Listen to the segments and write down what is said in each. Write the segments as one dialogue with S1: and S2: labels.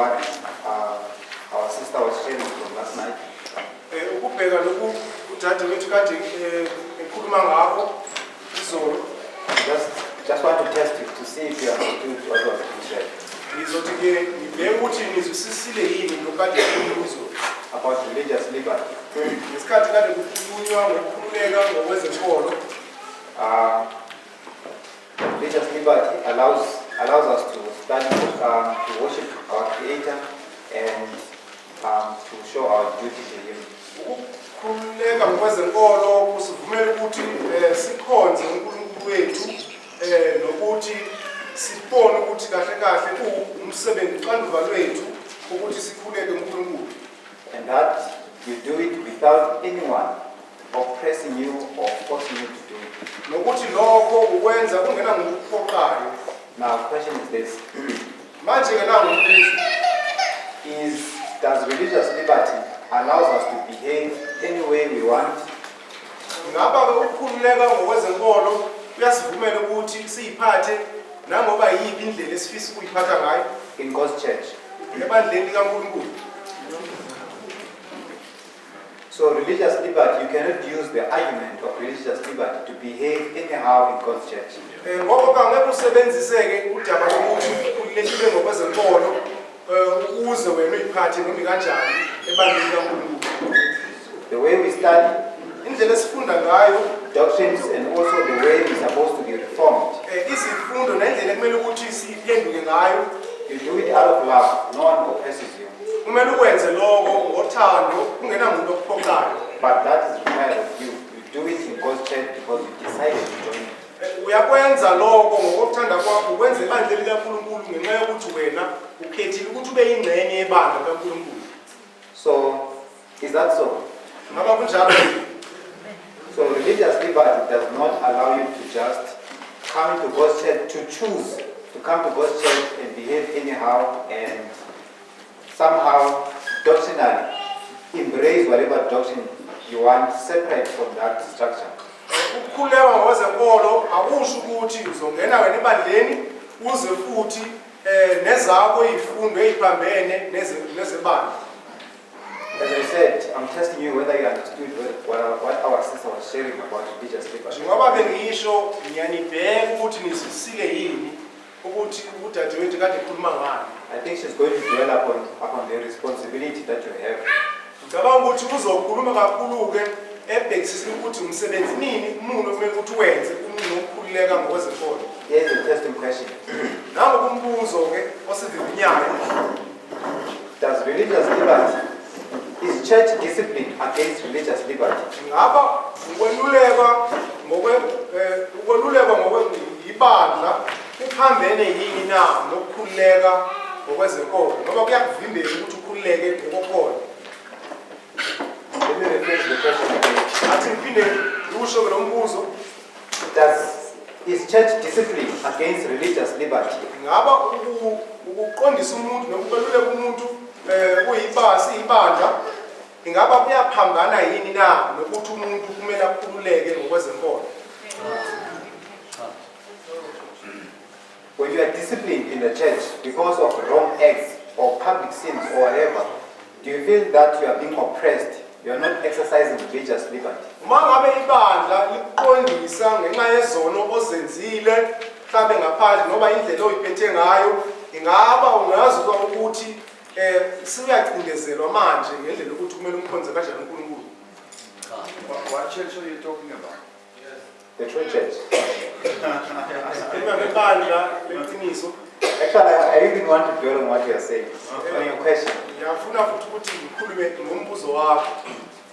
S1: what our sister was sharing from last night. Just want to test you to see if you understood what was being said. About religious liberty. Religious liberty allows us to study, to worship our Creator, and to show our duty to Him. And that you do it without anyone oppressing you or forcing you to do it. Now, the question is this: does religious liberty allows us to behave any way we want? In God's church. So religious liberty, you cannot use the argument of religious liberty to behave anyhow in God's church. The way we study doctrines and also the way we're supposed to be reformed. You do it out of love, no one oppresses you. But that is required of you. You do it in God's church because you decided to join it. So, is that so? So religious liberty does not allow you to just come into God's church, to choose to come to God's church and behave anyhow and somehow doctrinally embrace whatever doctrine you want separate from that structure. As I said, I'm testing you whether you understood what our sister was sharing about religious liberty. I think she's going to dwell upon the responsibility that you have. Here's a testing question. Does religious liberty, is church discipline against religious liberty? Let me rephrase the question again. Is church discipline against religious liberty? When you are disciplined in the church because of wrong acts or public sins or whatever, do you feel that you are being oppressed? You are not exercising religious liberty.
S2: What church are you talking about?
S1: The true church. Actually, I even want to dwell on what you are saying. On your question.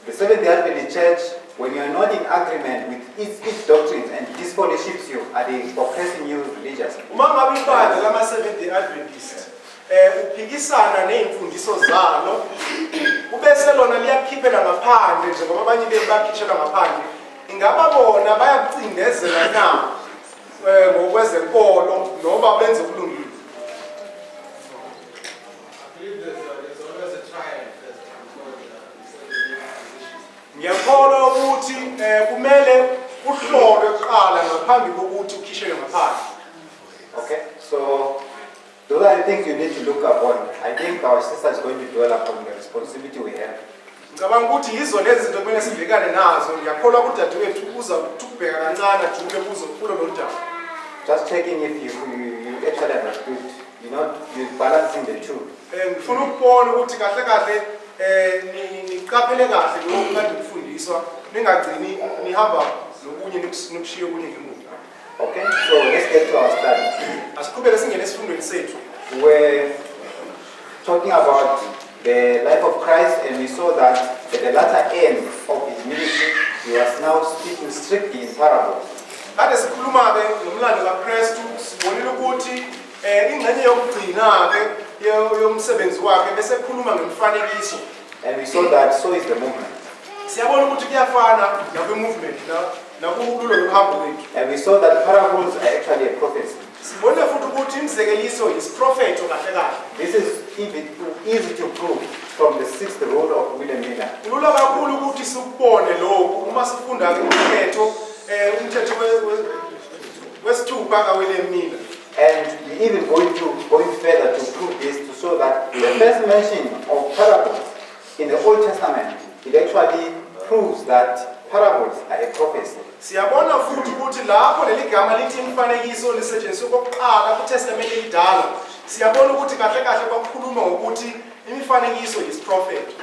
S1: The Seventh-day Adventist Church, when you are not in agreement with its doctrines and disfellowships you, are they oppressing you religiously?
S3: Seventh-day Adventist. Uphikisana neimfundiso zalo ubese lona liyakhiphela ngaphandle njengoba abanye bebakhishela ngaphandle ingaba bona bayakucindezela na ngokwezenkolo noma benze kulungile. Ngiyakholwa ukuthi kumele uhlolwe kuqala ngaphambi kokuthi ukhishelwe ngaphandle.
S1: Okay, so Those are the things you need to look upon. I think our sister is going to dwell upon the responsibility we have.
S3: Ngicabanga ukuthi yizo lezi zinto kumele sibhekane nazo. Ngiyakholwa ukuthi dadewethu uza ukubheka kancane ajule kuzo kulo lo ndaba.
S1: Just checking if you actually understood. You're balancing the two.
S3: Ngifuna ukubona ukuthi kahle kahle niqaphele kahle lokho kade kufundiswa ningagcini nihamba nokunye nokushiya okunye ngemuva.
S1: Okay, so let's get to our study.
S3: Asiqhubeke singene esifundweni sethu.
S1: We're talking about the life of Christ, and we saw that at the latter end of his ministry, he was now speaking strictly in parables.
S3: Kade sikhuluma-ke nomlando kaKristu sibonile ukuthi ingxenye yokugcina-ke yomsebenzi wakhe bese ekhuluma ngemifanekiso.
S1: And we saw that so is the movement.
S3: Siyabona ukuthi kuyafana nakwi-movement nakulo lohambo lwethu.
S1: And we saw that parables are actually a prophecy.
S3: Sibone futhi ukuthi imizekeliso yisiprofeto kahle kahle.
S1: This is easy to prove from the 6th rule of William Miller.
S3: Kulula kakhulu ukuthi sikubone lokhu uma sifunda umthetho wesithupha kaWilliam Miller.
S1: And we even going further to prove this, to show that the first mention of parables in the Old Testament, it actually proves that parables are a prophecy.
S3: Siyabona futhi ukuthi lapho leli gama lithi imfanekiso lisetshenziswa kokuqala kuTestament elidala. Siyabona ukuthi kahle kahle bakhuluma ngokuthi imifanekiso is prophet.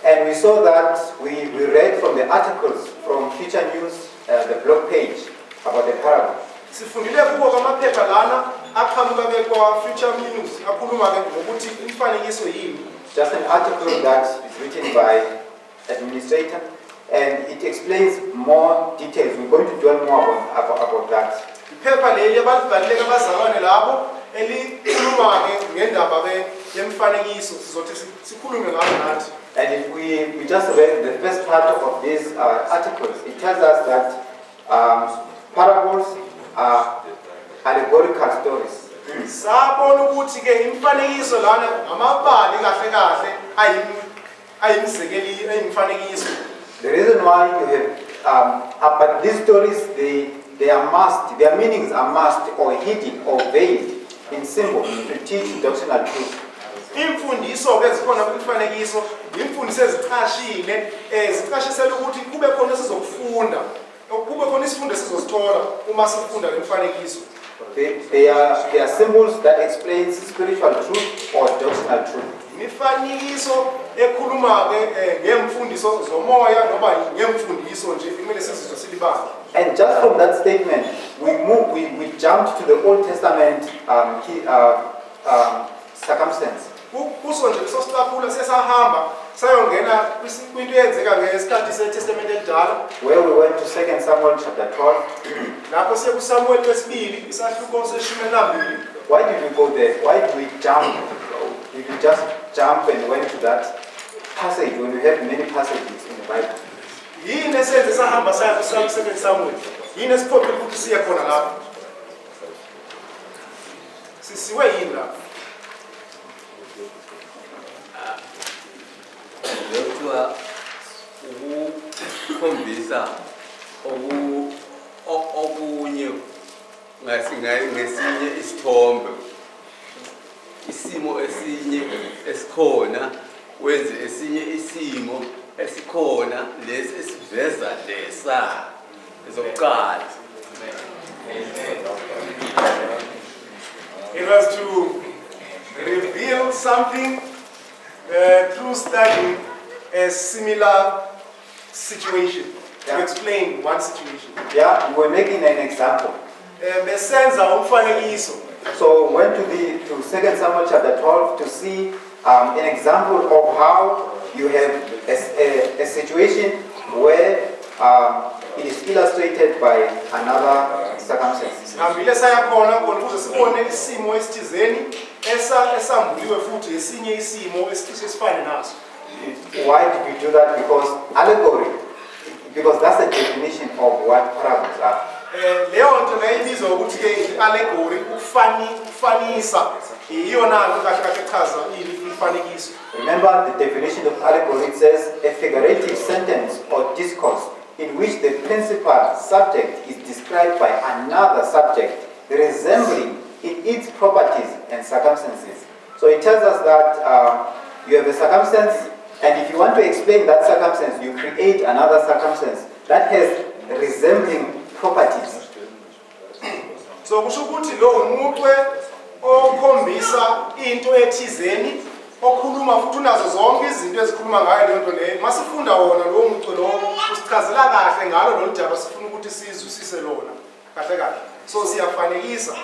S1: And we saw that we read from the articles from Future News, the blog page about the parable.
S3: Sifundile kuwo kwamaphepha lana aqhamuka kwa Future News akhuluma ngokuthi imfanekiso yini.
S1: Just an article that is written by administrator, and it explains more details. We're going to dwell more about that.
S3: Iphepha leli abalibhalile abazalwane labo elikhuluma ngendaba yemfanekiso sizothi sikhulume ngayo nathi.
S1: And if we just read the first part of these articles, it tells us that parables are allegorical stories.
S3: Sabona ukuthi ke imfanekiso lana amabali kahle kahle ayimzekeli ayimfanekiso.
S1: The reason why you have but these stories they are masked, their meanings are masked or hidden or veiled in symbol to teach doctrinal truth.
S3: Imfundiso ke zikhona kwimfanekiso, imfundiso eziqashile ziqashisela ukuthi kube khona sizokufunda, kube khona isifundo sizosithola uma sifunda lemfanekiso.
S1: They are symbols that explain spiritual truth or doctrinal truth.
S3: Imifanekiso ekhuluma ke ngemfundiso zomoya noma ngemfundiso nje kumele sizizwe silibanga.
S1: And just from that statement, we jumped to the Old Testament circumstance.
S3: Kuso nje sosiqaphula sesahamba sayongena kwinto eyenzeka ngesikhathi seTestament elidala.
S1: Where we went to 2 Samuel chapter 12.
S3: Lapho siye kuSamuel wesibili isahluko seshumi nambili.
S1: Why did we go there? Why did we jump? Did we just jump and went to that passage when we have many passages in the Bible?
S3: Yini esenze sahamba saya ku2 Samuel? Yini esiphophe ukuthi siye khona lapho? Sisiwe yini lapho?
S4: Yokuthiwa ukukhombisa okunye ngesinye isithombe, isimo esinye esikhona wenze esinye isimo esikhona lesi esiveza lesa ezokuqala.
S3: It was to reveal something through studying a similar situation, to explain one situation.
S1: Yeah, we were making an example.
S3: Besenza umfanekiso.
S1: So we went to 2 Samuel chapter 12 to see an example of how you have a situation where it is illustrated by another circumstance.
S3: Sihambile sayakhona khona ukuze sibone isimo esithizeni esambuliwe futhi esinye isimo esifane naso.
S1: Why did we do that? Because allegory, because that's the definition of what parables are.
S3: Leyo nto ngayibizwa ukuthi ke allegory ukufanisa iyona nto kahle kahle echaza imifanekiso.
S1: Remember the definition of allegory, it says a figurative sentence or discourse in which the principal subject is described by another subject resembling in its properties and circumstances. So it tells us that you have a circumstance, and if you want to explain that circumstance, you create another circumstance that has resembling properties.
S3: So kusho ukuthi lo umugwe okhombisa into ethizeni okhuluma futhi unazo zonke izinto ezikhuluma ngayo leyo nto leyo. Masifunda wona lo mugwe lo usichazela kahle ngalo lo daba sifuna ukuthi sizwisise lona kahle kahle. So siyafanekisa.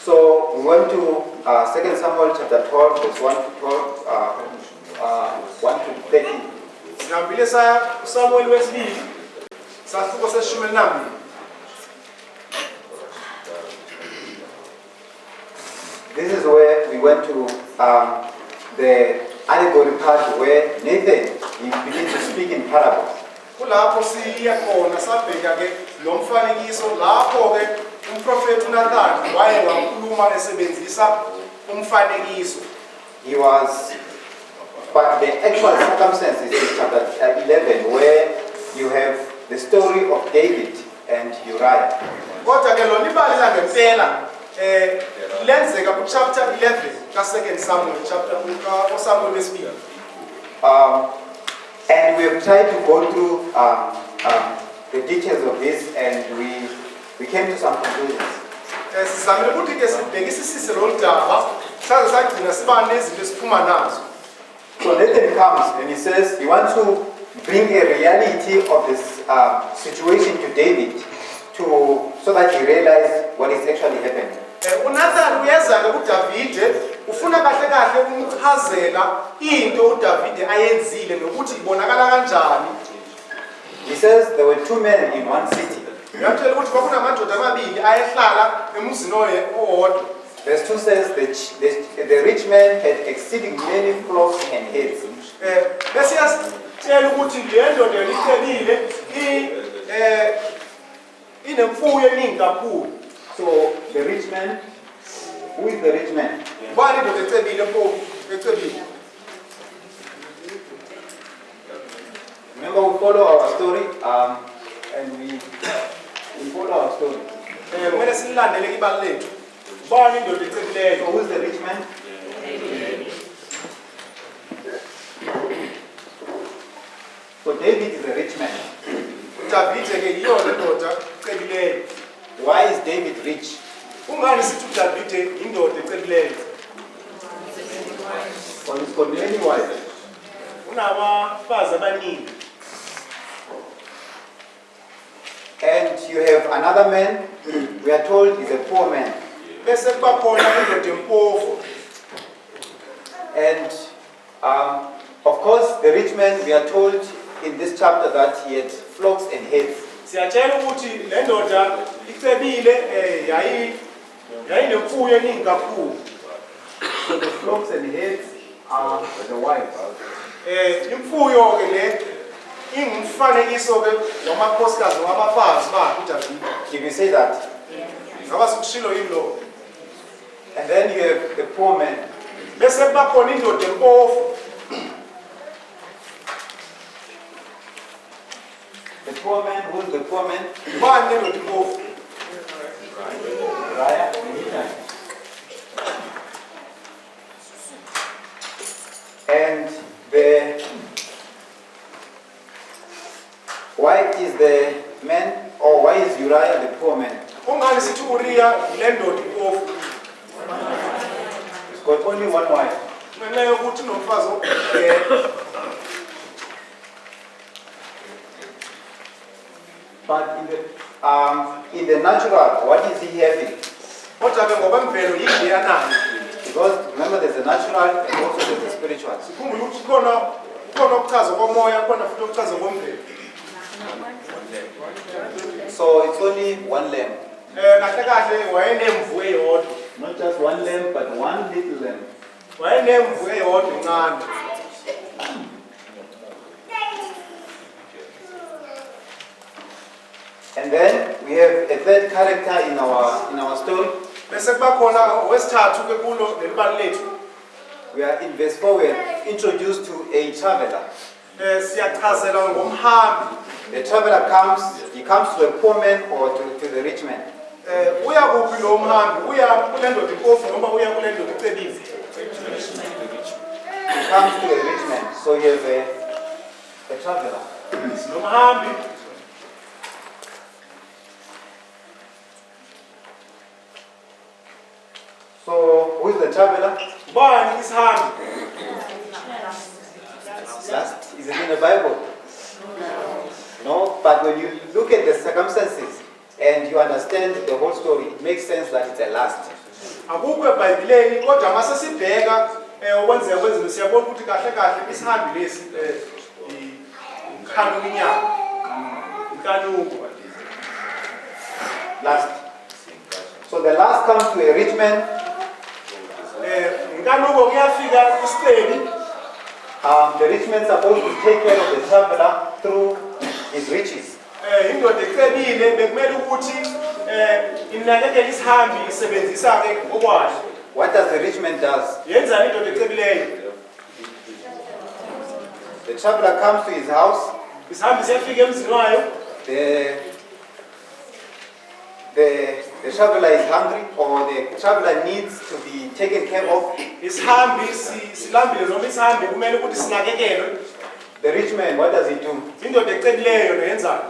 S1: So we went to 2 Samuel chapter 12 verse 1 to 12 1 to 13.
S3: Sihambile Samuel wesibili sasuko seshumi elinambili.
S1: This is where we went to the allegory part where Nathan he begins to speak in parables.
S3: Kulapho siya khona sabheka ke lo mfanekiso lapho ke umprofeti uNathan waye wakhuluma esebenzisa umfanekiso.
S1: He was, but the actual circumstances is chapter 11 where you have the story of David and Uriah.
S3: Kodwa ke lo libali la ngempela lenzeka ku chapter 11 ka 2 Samuel chapter ka Samuel wesibili.
S1: And we have tried to go through the details of this, and we came to some conclusions.
S3: Sizamile ukuthi ke sibhekisise lo daba saze sagcina siba nezinto esiphuma nazo.
S1: So Nathan comes and he says he wants to bring a reality of this situation to David so that he realizes what is actually happening.
S3: uNathan uyeza ke kuDavide ufuna kahle kahle umchazela into uDavide ayenzile nokuthi ibonakala kanjani.
S1: He says there were two men in one city.
S3: Uyatshela ukuthi kwakunamadoda amabili ayehlala emuzini owodwa.
S1: Verse 2 says the rich man had exceeding many flocks and herds.
S3: Bese yasitshela ukuthi le ndoda licebile inemfuyo eningi kakhulu.
S1: So the rich man, who is the rich man?
S3: Bani ndoda ecebile ecebile.
S1: Remember, we follow our story, and we follow our story.
S3: Kumele silandele ibali lethu. Bani ndoda ecebileyo.
S1: So who is the rich man? So David is a rich man.
S3: uDavide ke yiyo le ndoda ecebileyo.
S1: Why is David rich?
S3: Ungani sithi uDavide indoda ecebileyo?
S1: For his many wives.
S3: Unabafazi abaningi.
S1: And you have another man, we are told he's a poor man.
S3: Bese kuba khona indoda empofu.
S1: And of course, the rich man, we are told in this chapter that he had flocks and herds.
S3: Siyatshela ukuthi le ndoda icebile yayinemfuyo eningi kakhulu.
S1: So the flocks and herds are the wives.
S3: Imfuyo ke le ingumfanekiso ke wamakhosikazi wabafazi bakhe uDavide.
S1: If you say that.
S3: Ngaba sikushilo yilo.
S1: And then you have the poor man.
S3: Bese kuba khona indoda empofu.
S1: The poor man, who is the poor man?
S3: Bani indoda empofu?
S1: Uriah. And why is the man, or why is Uriah the poor man?
S3: Ungani sithi Uriah le ndoda empofu?
S1: He's got only one wife.
S3: Ngenxa yokuthi nomfazi
S1: But in the natural, what is he having?
S3: kodwa ke ngokwemvelo yini yanayo.
S1: Because remember, there's a natural and also there's a spiritual.
S3: Sikhumbule ukuthi khona ukuchaza komoya khona futhi ukuchaza komvelo.
S1: So it's only one lamb.
S3: Kahle kahle wayenemvu eyodwa.
S1: Not just one lamb, but one little lamb.
S3: Wayenemvu eyodwa encane.
S1: And then we have a third character in our story.
S3: Bese kuba khona wesithathu ke kulo lelibali lethu.
S1: We are in verse 4, we are introduced to a traveler.
S3: Siyachazelwa ngomhambi.
S1: The traveler comes, he comes to a poor man or to the rich man.
S3: uya kuphi lo mhambi? Uya kule ndoda impofu noma uya kule ndoda ecebile?
S1: He comes to a rich man, so he is a traveler.
S3: Nomhambi.
S1: So who is the traveler?
S3: Ubani isihambi?
S1: Last, is it in the Bible? No, but when you look at the circumstances and you understand the whole story, it makes sense that it's a last.
S3: Akukho eBhayibhelini kodwa mase sibheka okwenzeka kwezinto siyabona ukuthi kahle kahle isihambi lesi ikhanunyaka. Inkanuko.
S1: Last. So the last comes to a rich man.
S3: Inkanuko kuyafika kusipeni.
S1: The rich man is supposed to take care of the traveler through his riches.
S3: Indoda ecebile bekumele ukuthi inakekele isihambi isebenzisa ke okwayo.
S1: What does the rich man does?
S3: Yenzani indoda ecebileyo?
S1: The traveler comes to his house.
S3: Isihambi siyafika emzini wayo.
S1: The traveler is hungry, or the traveler needs to be taken care of.
S3: Isihambi silambile noma isihambi kumele ukuthi sinakekelwe.
S1: The rich man, what does he do?
S3: Indoda ecebileyo yenzani?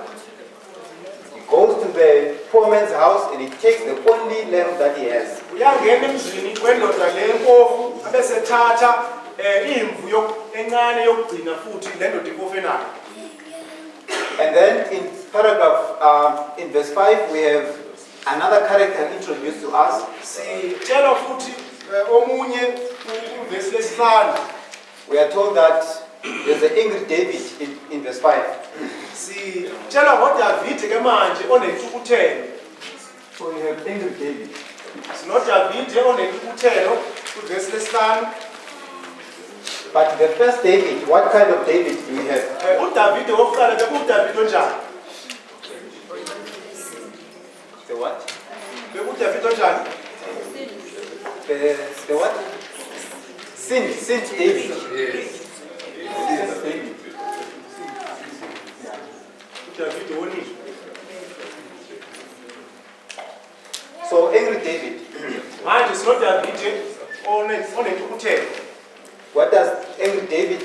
S1: He goes to the poor man's house and he takes the only lamb that he has.
S3: Uyangena emzini kwendoda le mpofu abese thatha imvu encane yokugcina futhi le ndoda impofu enayo.
S1: And then in paragraph, in verse 5, we have another character introduced to us.
S3: Sitshela futhi omunye uvesi lesihlanu.
S1: We are told that there's an angry David in verse 5.
S3: Sitshela ngoDavide ke manje onentukuthelo.
S1: So you have angry David.
S3: SinoDavide onentukuthelo kuvesi lesihlanu.
S1: But the first David, what kind of David do we have?
S3: UDavide wokuqala bekuDavide onjani?
S1: The what?
S3: BekuDavide onjani?
S1: The what? Saint David.
S4: Yes.
S1: Saint David.
S3: UDavide wonini?
S1: So angry David.
S3: Manje SinoDavide onentukuthelo.
S1: What does angry David?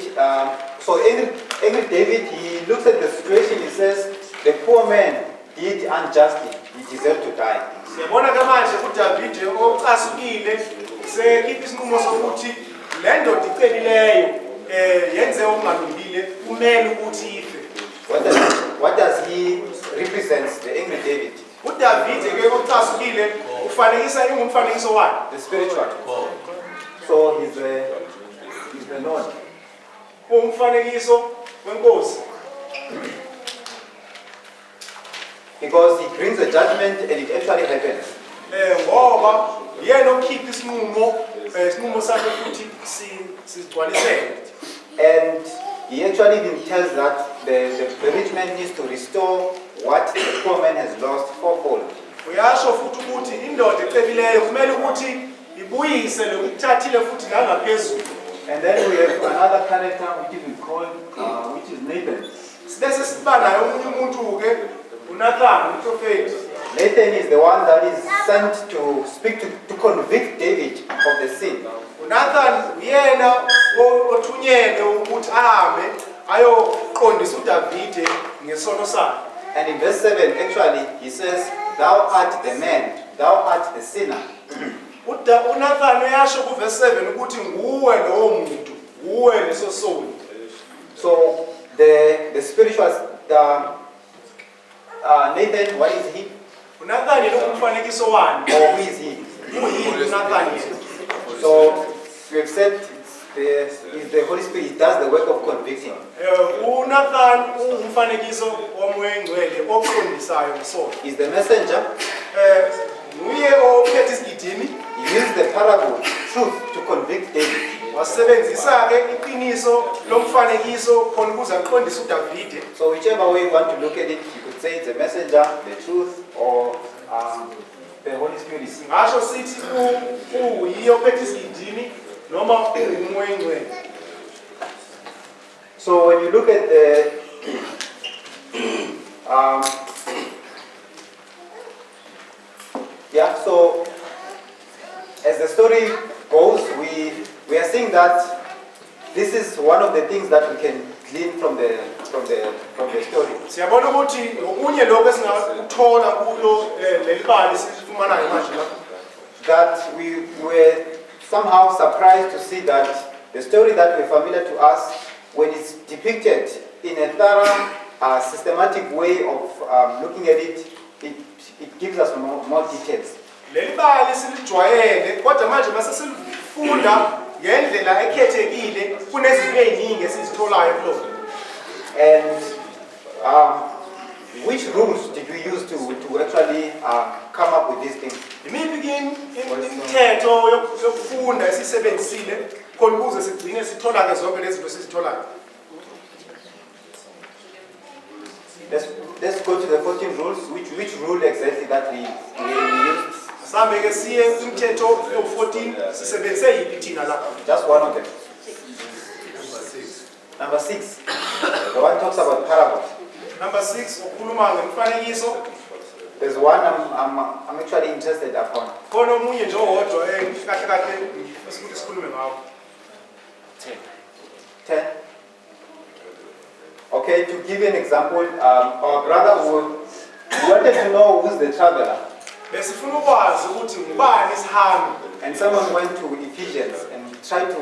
S1: So angry David, he looks at the situation. He says, the poor man did unjustly. He deserved to die.
S3: Siyabona ke manje uDavide ocasukile sekithi isinqumo sokuthi le ndoda icelileyo yenze okungalungile kumele ukuthi ife.
S1: What does he represents? The angry David.
S3: UDavide ke ocasukile ufanekisa ingumfanekiso wani?
S1: The spiritual. So he's the Lord.
S3: Umfanekiso wenkosi.
S1: Because he brings a judgment and it actually happens.
S3: Ngoba yena okhipha isinqumo sakhe futhi sigcwaliseke.
S1: And he actually even tells that the rich man needs to restore what the poor man has lost fourfold.
S3: Uyasho futhi ukuthi indoda ecebileyo kumele ukuthi ibuyise lokuthathile futhi nangaphezulu.
S1: And then we have another character which we call, which is Nathan.
S3: Sibese siba naye omunye umuntu ke uNathan umprofeti.
S1: Nathan is the one that is sent to speak to convict David of the sin.
S3: uNathan uyena othunyelwe ukuthi ahambe ayoqondisa uDavide ngesono sakhe.
S1: And in verse 7, actually, he says, thou art the man, thou art the sinner.
S3: uNathan uyasho kuverse 7 ukuthi nguwe lowo muntu, nguwe leso soni.
S1: So the spiritual Nathan, what is he?
S3: uNathan yena umfanekiso wani?
S1: Or who is he?
S3: Uyini uNathan yena?
S1: So we have said it's the Holy Spirit. He does the work of convicting.
S3: uNathan umfanekiso womoya engcwele oqondisayo ngesono.
S1: He's the messenger.
S3: Nguye ophethe isigidimi.
S1: He uses the parable, truth, to convict David.
S3: Wasebenzisa ke iqiniso lomfanekiso khona ukuze aqondise uDavide.
S1: So whichever way you want to look at it, you could say it's the messenger, the truth, or the Holy Spirit.
S3: Ngasho sithi uyiyo ophethe isigidimi noma umoya engcwele.
S1: So when you look at the Yeah, so as the story goes, we are seeing that this is one of the things that we can glean from the story.
S3: Siyabona ukuthi okunye lokho esingakuthola kulo leli bali silifumanayo manje lapha.
S1: That we were somehow surprised to see that the story that we're familiar to us, when it's depicted in a thorough, systematic way of looking at it, it gives us more details.
S3: Leli bali silijwayele kodwa manje mase silifunda ngendlela ekhethekile kunezinto eziningi esizitholayo kulona.
S1: And which rules did we use to actually come up with these things?
S3: Imithetho yokufunda esisebenzisile khona ukuze sigcine sithola ke zonke lezi zinto sizitholayo.
S1: Let's go to the 14 rules. Which rule exactly that we used?
S3: Sambe ke siye imithetho yo14 sisebenzise yipi thina lapha?
S1: Just one of them. Number 6. The one talks about parables.
S3: Number 6 ukhuluma ngemfanekiso.
S1: There's one I'm actually interested upon.
S3: Khona omunye nje owodwa kahle kahle esikuthi sikhulume ngawo.
S1: 10. Okay, to give you an example, our brother wanted to know who's the traveler.
S3: Besifuna ukwazi ukuthi ngubani isihambi.
S1: And someone went to Ephesians and tried to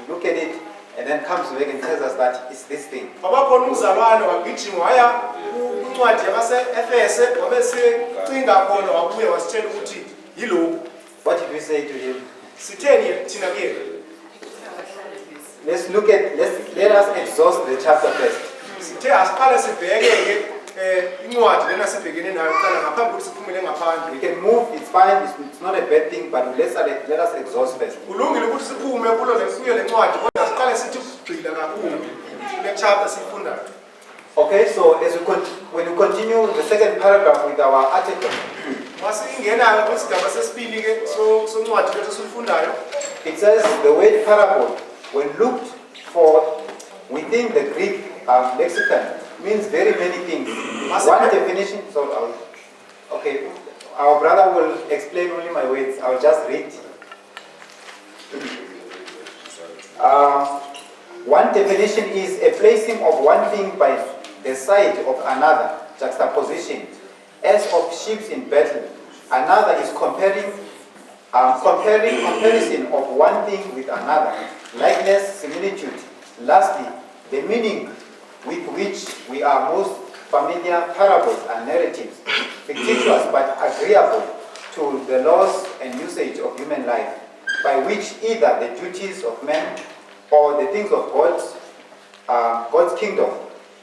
S1: look at it, and then comes back and tells us that it's this thing.
S3: Baba khona umzalwane wagijima waya kuncwadi yabase-Efese wabesecinga khona wabuye wasitshela ukuthi yilokhu.
S1: What did we say to him?
S3: Sitheni thina kuye?
S1: Let us exhaust the chapter first.
S3: Sithe asiqale sibheke incwadi lena sibhekene nayo kuqala ngaphambi ukuthi siphumele ngaphandle.
S1: We can move, it's fine, it's not a bad thing, but let us exhaust first.
S3: Kulungile ukuthi siphume kulo kuyo lencwadi kodwa siqale sithi ugxila kakhulu kule chapter sifundayo.
S1: Okay, so when we continue the second paragraph with our article,
S3: Masingenayo kwisigaba sesibili ke soncwadi lethu sifundayo.
S1: It says the word parable, when looked for within the Greek lexicon, means very many things. One definition, okay, our brother will explain only my words, I'll just read. One definition is a placing of one thing by the side of another, juxtaposition, as of ships in battle. Another is comparison of one thing with another, likeness, similitude. Lastly, the meaning with which we are most familiar, parables and narratives, fictitious but agreeable to the laws and usage of human life, by which either the duties of men or the things of God's kingdom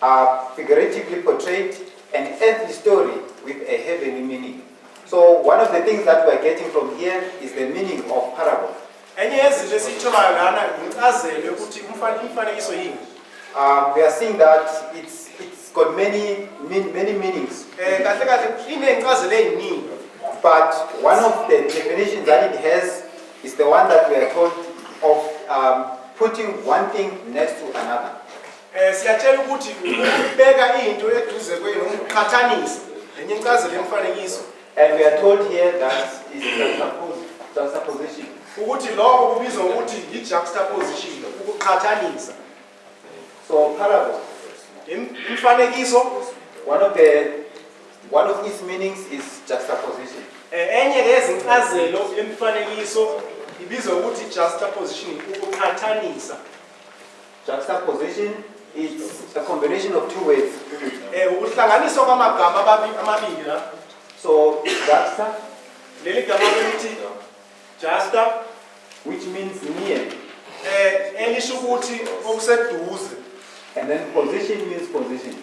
S1: are figuratively portrayed, an earthly story with a heavenly meaning. So one of the things that we're getting from here is the meaning of parable. We are seeing that it's got many meanings. But one of the definitions that it has is the one that we are told of putting one thing next to another. And we are told here that it's juxtaposition. So parable. One of its meanings is juxtaposition. Juxtaposition is a combination of two words. So juxta, which means near, and then position means position.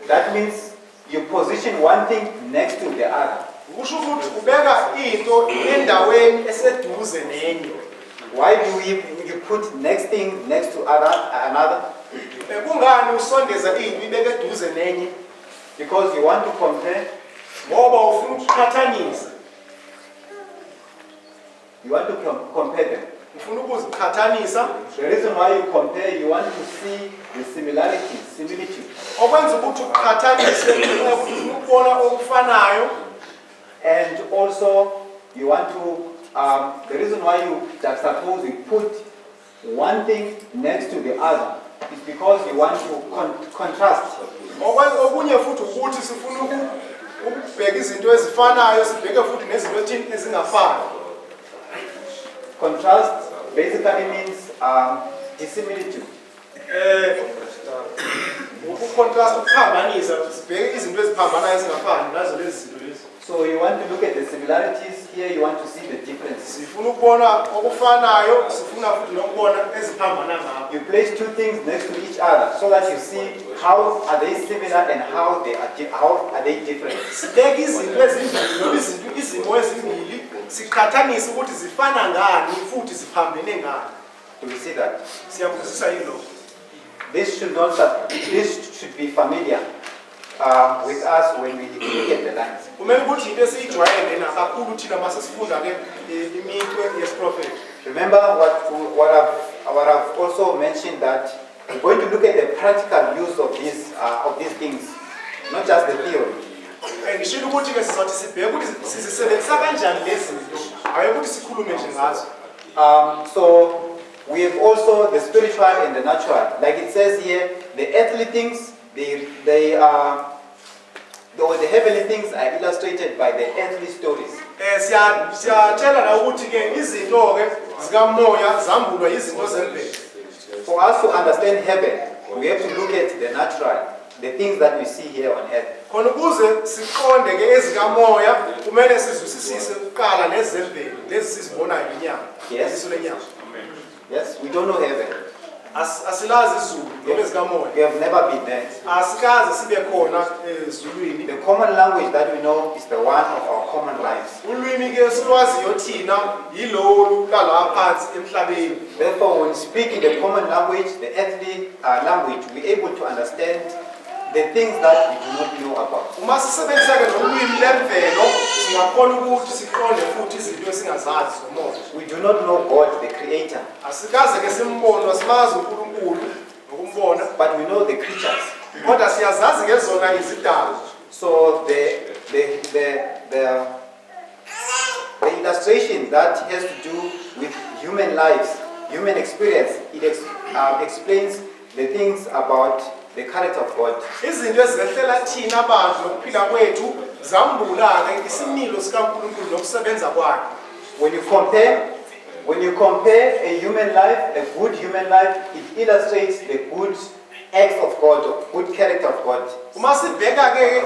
S1: That means you position one thing next to the other. Why do you put next thing next to another? Because you want to compare. You want to compare them.
S3: ufuna ukuziqhathanisa.
S1: The reason why you compare, you want to see the similarities, similitude.
S3: Okwenza ukuthi uqhathanise ukubona okufanayo.
S1: And also, you want to, the reason why you juxtapose, you put one thing next to the other, is because you want to contrast.
S3: Okunye futhi ukuthi sifuna ukubheka izinto ezifanayo, sibheke futhi nezinto ezingafani.
S1: Contrast basically means dissimilitude.
S3: Ukucontrast ukuphambanisa, sibheke izinto eziphambanayo ezingafani nazo lezi zinto lezi.
S1: So you want to look at the similarities, here you want to see the differences.
S3: Sifuna ukubona okufanayo, sifuna futhi nokubona eziphambana ngakho.
S1: You place two things next to each other so that you see how are they similar and how are they different.
S3: Sibeke izinto ezimbili noma izimo ezimbili, siqhathanise ukuthi zifana ngani futhi ziphambene ngani.
S1: Do you see that?
S3: Siyabuzisa yilo.
S1: This should be familiar with us when we look at the lines.
S3: Kumele ukuthi into esiyijwayele nakakhulu thina mase sifunda ke imikhwe yesiprofeti.
S1: Remember what I've also mentioned, that we're going to look at the practical use of these things, not just the theory.
S3: Ngishilo ukuthi ke sizothi sibheke ukuthi sizisebenzisa kanjani lezi zinto, hayi ukuthi sikhulume nje ngazo.
S1: So we have also the spiritual and the natural. Like it says here, the earthly things, the heavenly things are illustrated by the earthly stories.
S3: Siyatshela na ukuthi ke izinto ke zikamoya zambulwa izinto zemvelo.
S1: For us to understand heaven, we have to look at the natural, the things that we see here on earth.
S3: Khona ukuze siqonde ke ezikamoya kumele sizwisise uqala nezemvelo lezi sizibonayo ngenyama.
S1: Yes.
S3: Lenyama.
S1: Yes, we don't know heaven.
S3: Asilazi izulu noma ezikamoya.
S1: We have never been there.
S3: Asikaze sibe khona ezulwini.
S1: The common language that we know is the one of our common lives.
S3: Ulwimi ke silwaziyo thina yilolu lalapha phansi emhlabeni.
S1: Therefore, when speaking the common language, the earthly language, we're able to understand the things that we do not know about.
S3: Uma sisebenzisa ke nolwimi lemvelo singakhona ukuthi siqonde futhi izinto esingazazi zomoya.
S1: We do not know God, the Creator,
S3: Asikaze ke simbone simazi uNkulunkulu ngokumbona,
S1: but we know the creatures.
S3: kodwa siyazazi ngezona izidalwa.
S1: So the illustration that has to do with human lives, human experience, it explains the things about the character of God.
S3: Izinto ezihlela thina abantu nokuphila kwethu zambula ke isimilo sikaNkulunkulu nokusebenza kwakhe.
S1: When you compare a human life, a good human life, it illustrates the good acts of God, good character of God.
S3: Uma sibheka ke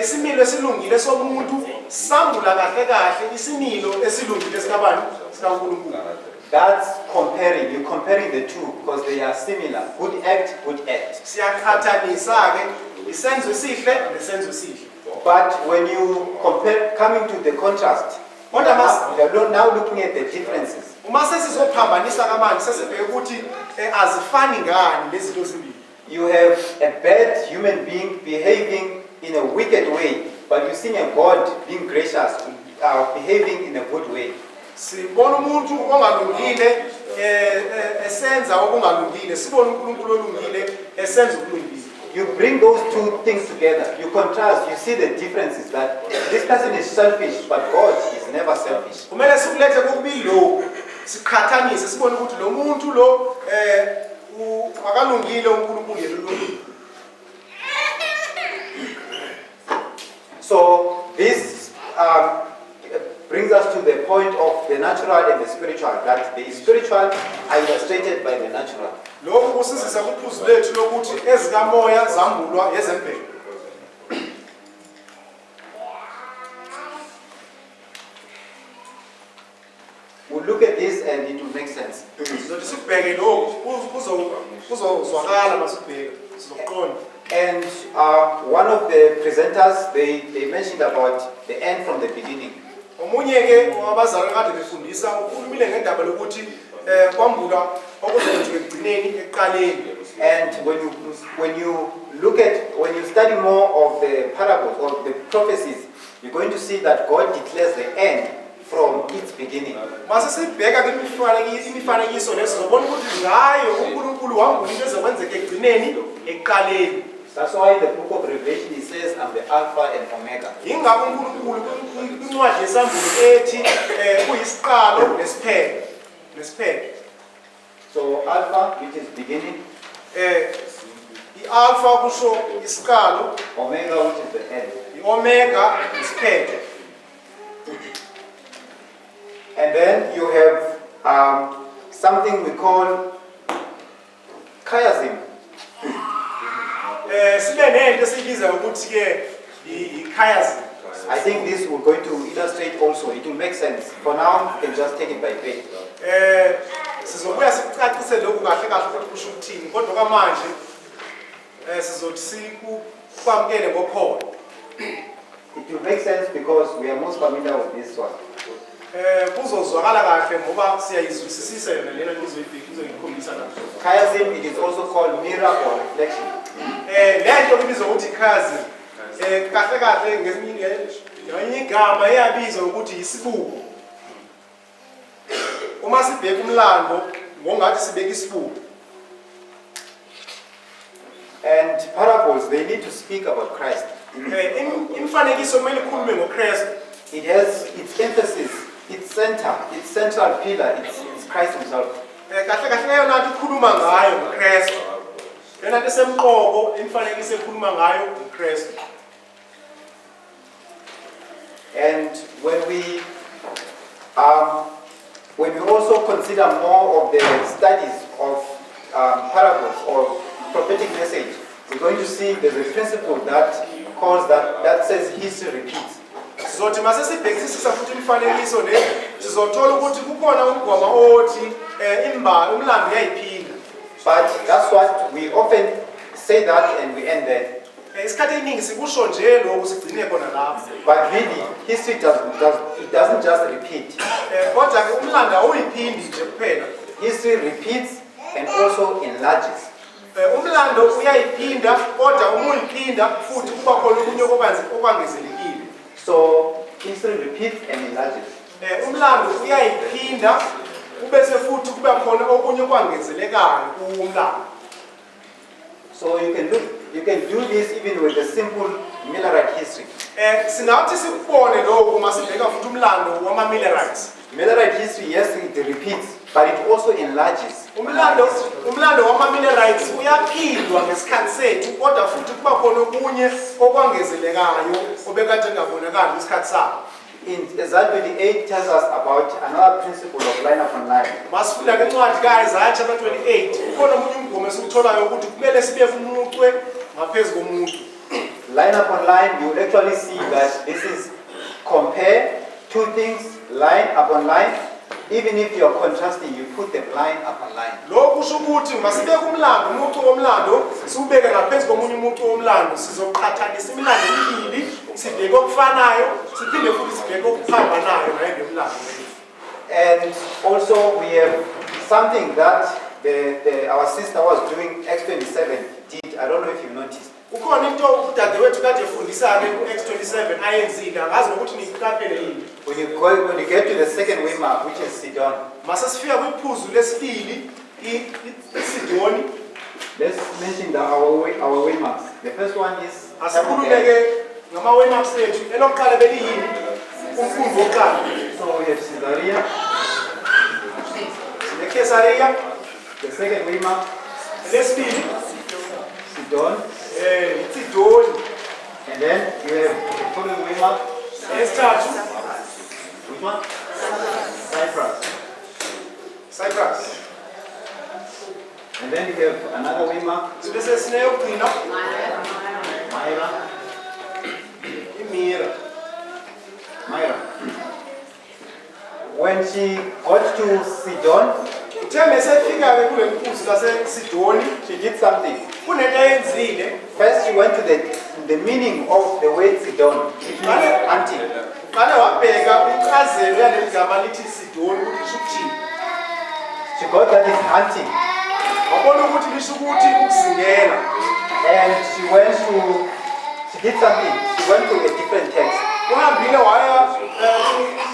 S3: isimilo esilungile somuntu sambula kahle kahle isimilo esilungile sikabani sikaNkulunkulu.
S1: That's comparing. You're comparing the two because they are similar. Good act, good act.
S3: Siyaqhathanisa ke isenzo esihle nesenzo esihle.
S1: But when you compare, coming to the contrast, you're now looking at the differences.
S3: Uma sesizophambanisa kamanje sesibheka ukuthi azifani ngani lezi zinto ezimbili.
S1: You have a bad human being behaving in a wicked way, but you see a God being gracious, behaving in a good way.
S3: Sibona umuntu ongalungile esenza okungalungile, sibona uNkulunkulu olungile esenza okulungile.
S1: You bring those two things together, you contrast, you see the differences, that this person is selfish, but God is never selfish.
S3: Kumele sikulethe kokubili lo siqhathanise sibone ukuthi lo muntu lo akalungile uNkulunkulu yelolungu.
S1: So this brings us to the point of the natural and the spiritual, that the spiritual are illustrated by the natural.
S3: Lokhu kusizisa kuphuzu lethu lokuthi ezikamoya zambulwa yezemvelo.
S1: We'll look at this and it will make sense.
S3: Sizothi sibheke lokhu kuzozwakala masibheke sizoqonda.
S1: And one of the presenters, they mentioned about the end from the beginning.
S3: Omunye ke wabazali kade befundisa ukhulumile ngendaba lokuthi kwambula okuzothi ekugcineni ekuqaleni.
S1: And when you study more of the parables or the prophecies, you're going to see that God declares the end from its beginning.
S3: Mase sibheka imifanekiso lesizobona ukuthi ngayo uNkulunkulu wambona into ezokwenzeka ekugcineni ekuqaleni.
S1: That's why the book of Revelation it says I'm the Alpha and Omega.
S3: Yingakho uNkulunkulu incwadi yesambulo ethi kuyisiqalo nesiphelo.
S1: So Alpha, which is beginning,
S3: I-alpha kusho isiqalo,
S1: Omega, which is the end.
S3: i-omega isiphelo.
S1: And then you have something we call chiasm.
S3: Sibe nento esiyibiza ukuthi ke i-chiasm.
S1: I think this we're going to illustrate also. It will make sense. For now, you can just take it by faith.
S3: Sizobuya sikucacise lokhu kahle kahle ukuthi kusho ukuthini, kodwa kamanje sizothi sikwamukele ngokholo.
S1: It will make sense because we are most familiar with this one.
S3: Kuzozwakala kahle ngoba siyayizwisisa yona lena ngizoyikhombisa la.
S1: Chiasm, it is also called mirror or reflection.
S3: Lento ibizwa ukuthi chiasm. Kahle kahle ngezinye igama iyabizwa ukuthi isibuko. Uma sibheka umlando ngongathi sibeka isibuko.
S1: And parables, they need to speak about Christ.
S3: Imifanekiso kumele ikhulume ngoKristu.
S1: It has its emphasis, its center, its central pillar, it's Christ himself.
S3: Kahle kahle yona nto ikhuluma ngayo ngoKristu. Yona nto esemqoko imifanekiso ekhuluma ngayo ngoKristu.
S1: And when we also consider more of the studies of parables or prophetic message, we're going to see there's a principle that calls that says history repeats.
S3: Sizothi mase sibhekisisa futhi imifanekiso le sizothola ukuthi kukhona umgoma othi umlando uyayiphinda.
S1: But that's what we often say that and we end there.
S3: Isikhathi esiningi sikusho nje lokho sigcine khona lapho.
S1: But really, history doesn't just repeat.
S3: Kodwa ke umlando awuyiphindi nje kuphela.
S1: History repeats and also enlarges.
S3: Umlando uyayiphinda kodwa uma uyiphinda futhi kuba khona okunye okwangezelekile.
S1: So history repeats and enlarges.
S3: Umlando uyayiphinda ubese futhi kuba khona okunye okwangezelekayo kumlando.
S1: So you can do this even with a simple Millerite history.
S3: Singathi sikubone lokho uma sibheka futhi umlando wama-Millerites.
S1: Millerite history, yes, it repeats, but it also enlarges.
S3: Umlando wama-Millerites uyaphindwa ngesikhathi sethu kodwa futhi kuba khona okunye okwangezelekayo obekade ngabonakala isikhathi sakho.
S1: In Isaiah 28 tells us about another principle of line upon line.
S3: Masifunda ke incwadi kaIsaiah chapter 28 ukhona umunye umgomo esikutholayo ukuthi kumele sibe umucwe ngaphezu komuntu.
S1: Line upon line, you will actually see that this is compare two things line upon line. Even if you are contrasting, you put them line upon line.
S3: Lokho kusho ukuthi masibeke umlando umuntu womlando siubeke ngaphezu komunye umuntu womlando sizoqhathanisa imilando emibili sibheke okufanayo siphinde futhi sibheke okuphambanayo naye ngemlando. And
S1: also we have something that our sister was doing X27 did. I don't know if you noticed.
S3: Ukhona into udadewethu kade efundisa ke X27 ayenzile angazi ukuthi niqaphele yini.
S1: When you get to the second way mark, which is Sidon.
S3: Mase sifika kwiphuzu lesibili iSidoni.
S1: Let's mention our way marks. The first one is
S3: asikhululeke ngama way marks ethu elokuqala beliyini umfundo wokuqala.
S1: So we have Caesarea.
S3: Caesarea.
S1: The second way mark.
S3: Lesibili
S1: Sidon.
S3: Sidoni.
S1: And then you have the following way mark.
S3: Esithathu.
S1: Which one? Cyprus.
S3: Cyprus.
S1: And then you have another way mark.
S3: Bese sineyokugcina
S1: Myra.
S3: iMira.
S1: Myra. When she got to Sidon,
S3: Uthe mesefika ke kule mphuzu laseSidoni,
S1: she did something.
S3: kunento ayenzile.
S1: First, she went to the meaning of the word Sidon, which means hunting.
S3: Uqale wabheka incazelo yale gama lithi Sidoni ukuthi lisho ukuthini.
S1: She got that it's hunting.
S3: Wabona ukuthi lisho ukuthi ukuzingela.
S1: And she did something. She went to a different text.
S3: Uhambile waya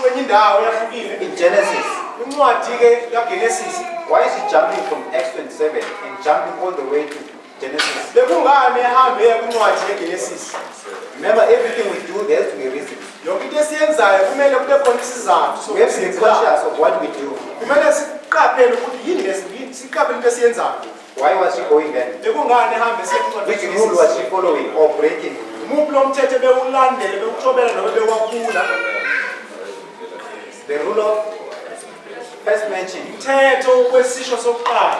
S3: kwenye indawo yahlukile
S1: in Genesis.
S3: incwadi ke kaGenesis.
S1: Why is he jumping from Acts 27 and jumping all the way to Genesis?
S3: Bekungani ehambe eya kwincwadi yeGenesis?
S1: Remember, everything we do, there has to be a reason.
S3: Yonke into esiyenzayo kumele kube khona isizathu
S1: We have to be conscious of what we do.
S3: kumele siqaphele ukuthi yini siqaphele into esiyenzayo.
S1: Why was she going there?
S3: Bekungani ehambe esiya kwincwadi
S1: Which
S3: yeGenesis?
S1: rule was she following or breaking?
S3: Umuphi lo mthetho bewulandele bewuthobela noma bewaphula?
S1: The rule of first mention.
S3: Umthetho wesisho sokuqala.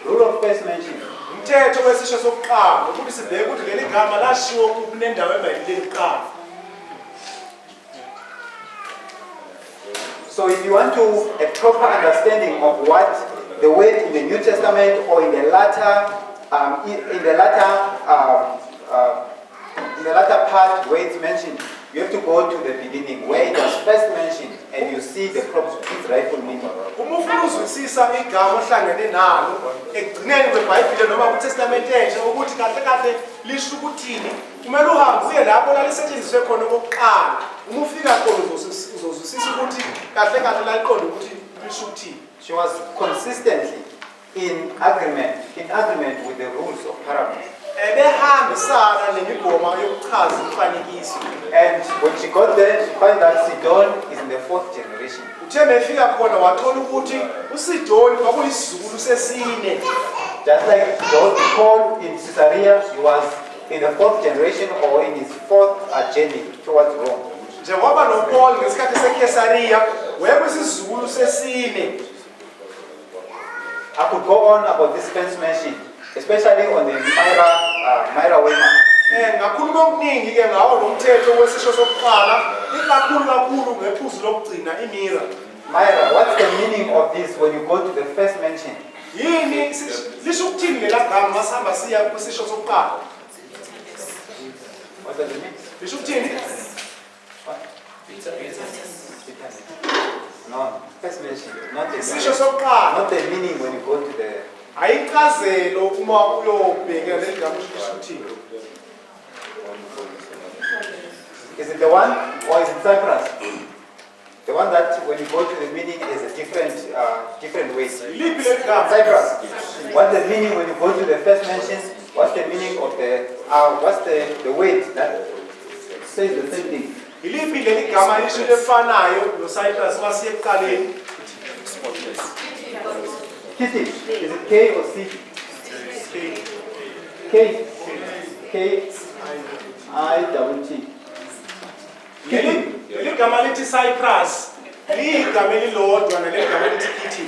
S1: Rule of first mention.
S3: Umthetho wesisho sokuqala ukuthi sibheke ukuthi leli gama lashiwo kuphi nendawo ebayileli kuqala.
S1: So if you want to a proper understanding of what the word in the New Testament or in the latter part where it's mentioned, you have to go to the beginning where it was first mentioned and you see the proper its rightful meaning.
S3: Uma ufuna uzwisisa igama ohlangene nalo ekugcineni kweBhayibheli noma kuTestament entsha ukuthi kahle kahle lisho ukuthini, kumele uhambe uye lapho lalisetshenziswe khona okokuqala. Uma ufika khona uzozwisisa ukuthi kahle kahle laliqonda ukuthi lisho ukuthini.
S1: She was consistently in agreement with the rules of parables.
S3: Ebehambisana nemigoma yokuchaza imifanekiso.
S1: And when she got there, she found that Sidon is in the 4th generation.
S3: Uthe mefika khona wathola ukuthi uSidoni kwakuyisizukulu sesine.
S1: Just like Paul in Caesarea, he was in the 4th generation or in his 4th journey towards Rome.
S3: Njengoba noPaul ngesikhathi seKesariya wayekwisizukulu sesine.
S1: I could go on about this first mention, especially on the Myra woman.
S3: Ngakhuluma okuningi ke ngawo lo mthetho wesisho sokuqala, ikakhulu ngephuzu lokugcina iMira.
S1: Myra, what's the meaning of this when you go to the first mention?
S3: Yini lisho ukuthini lela gama masihamba siya kwisisho sokuqala?
S1: What does it mean?
S3: Lisho ukuthini?
S1: No, first mention, not the
S3: Isisho sokuqala.
S1: not the meaning when you go to the.
S3: Ayichazelo uma uyobheka leli gama lisho ukuthini?
S1: Is it the one or is it Cyprus? The one that when you go to the meaning is a different ways.
S3: Liphi leli gama?
S1: Cyprus. What's the meaning when you go to the first mention? What's the meaning of what's the weight that says the same thing?
S3: Iliphi leli gama lisho lefanayo lo Cyprus masiye ekuqaleni?
S1: Kitty. Is it K or C? K. K-I-T-T.
S3: Leli gama lithi Cyprus ligama elilodwa naleli gama lithi Kitty.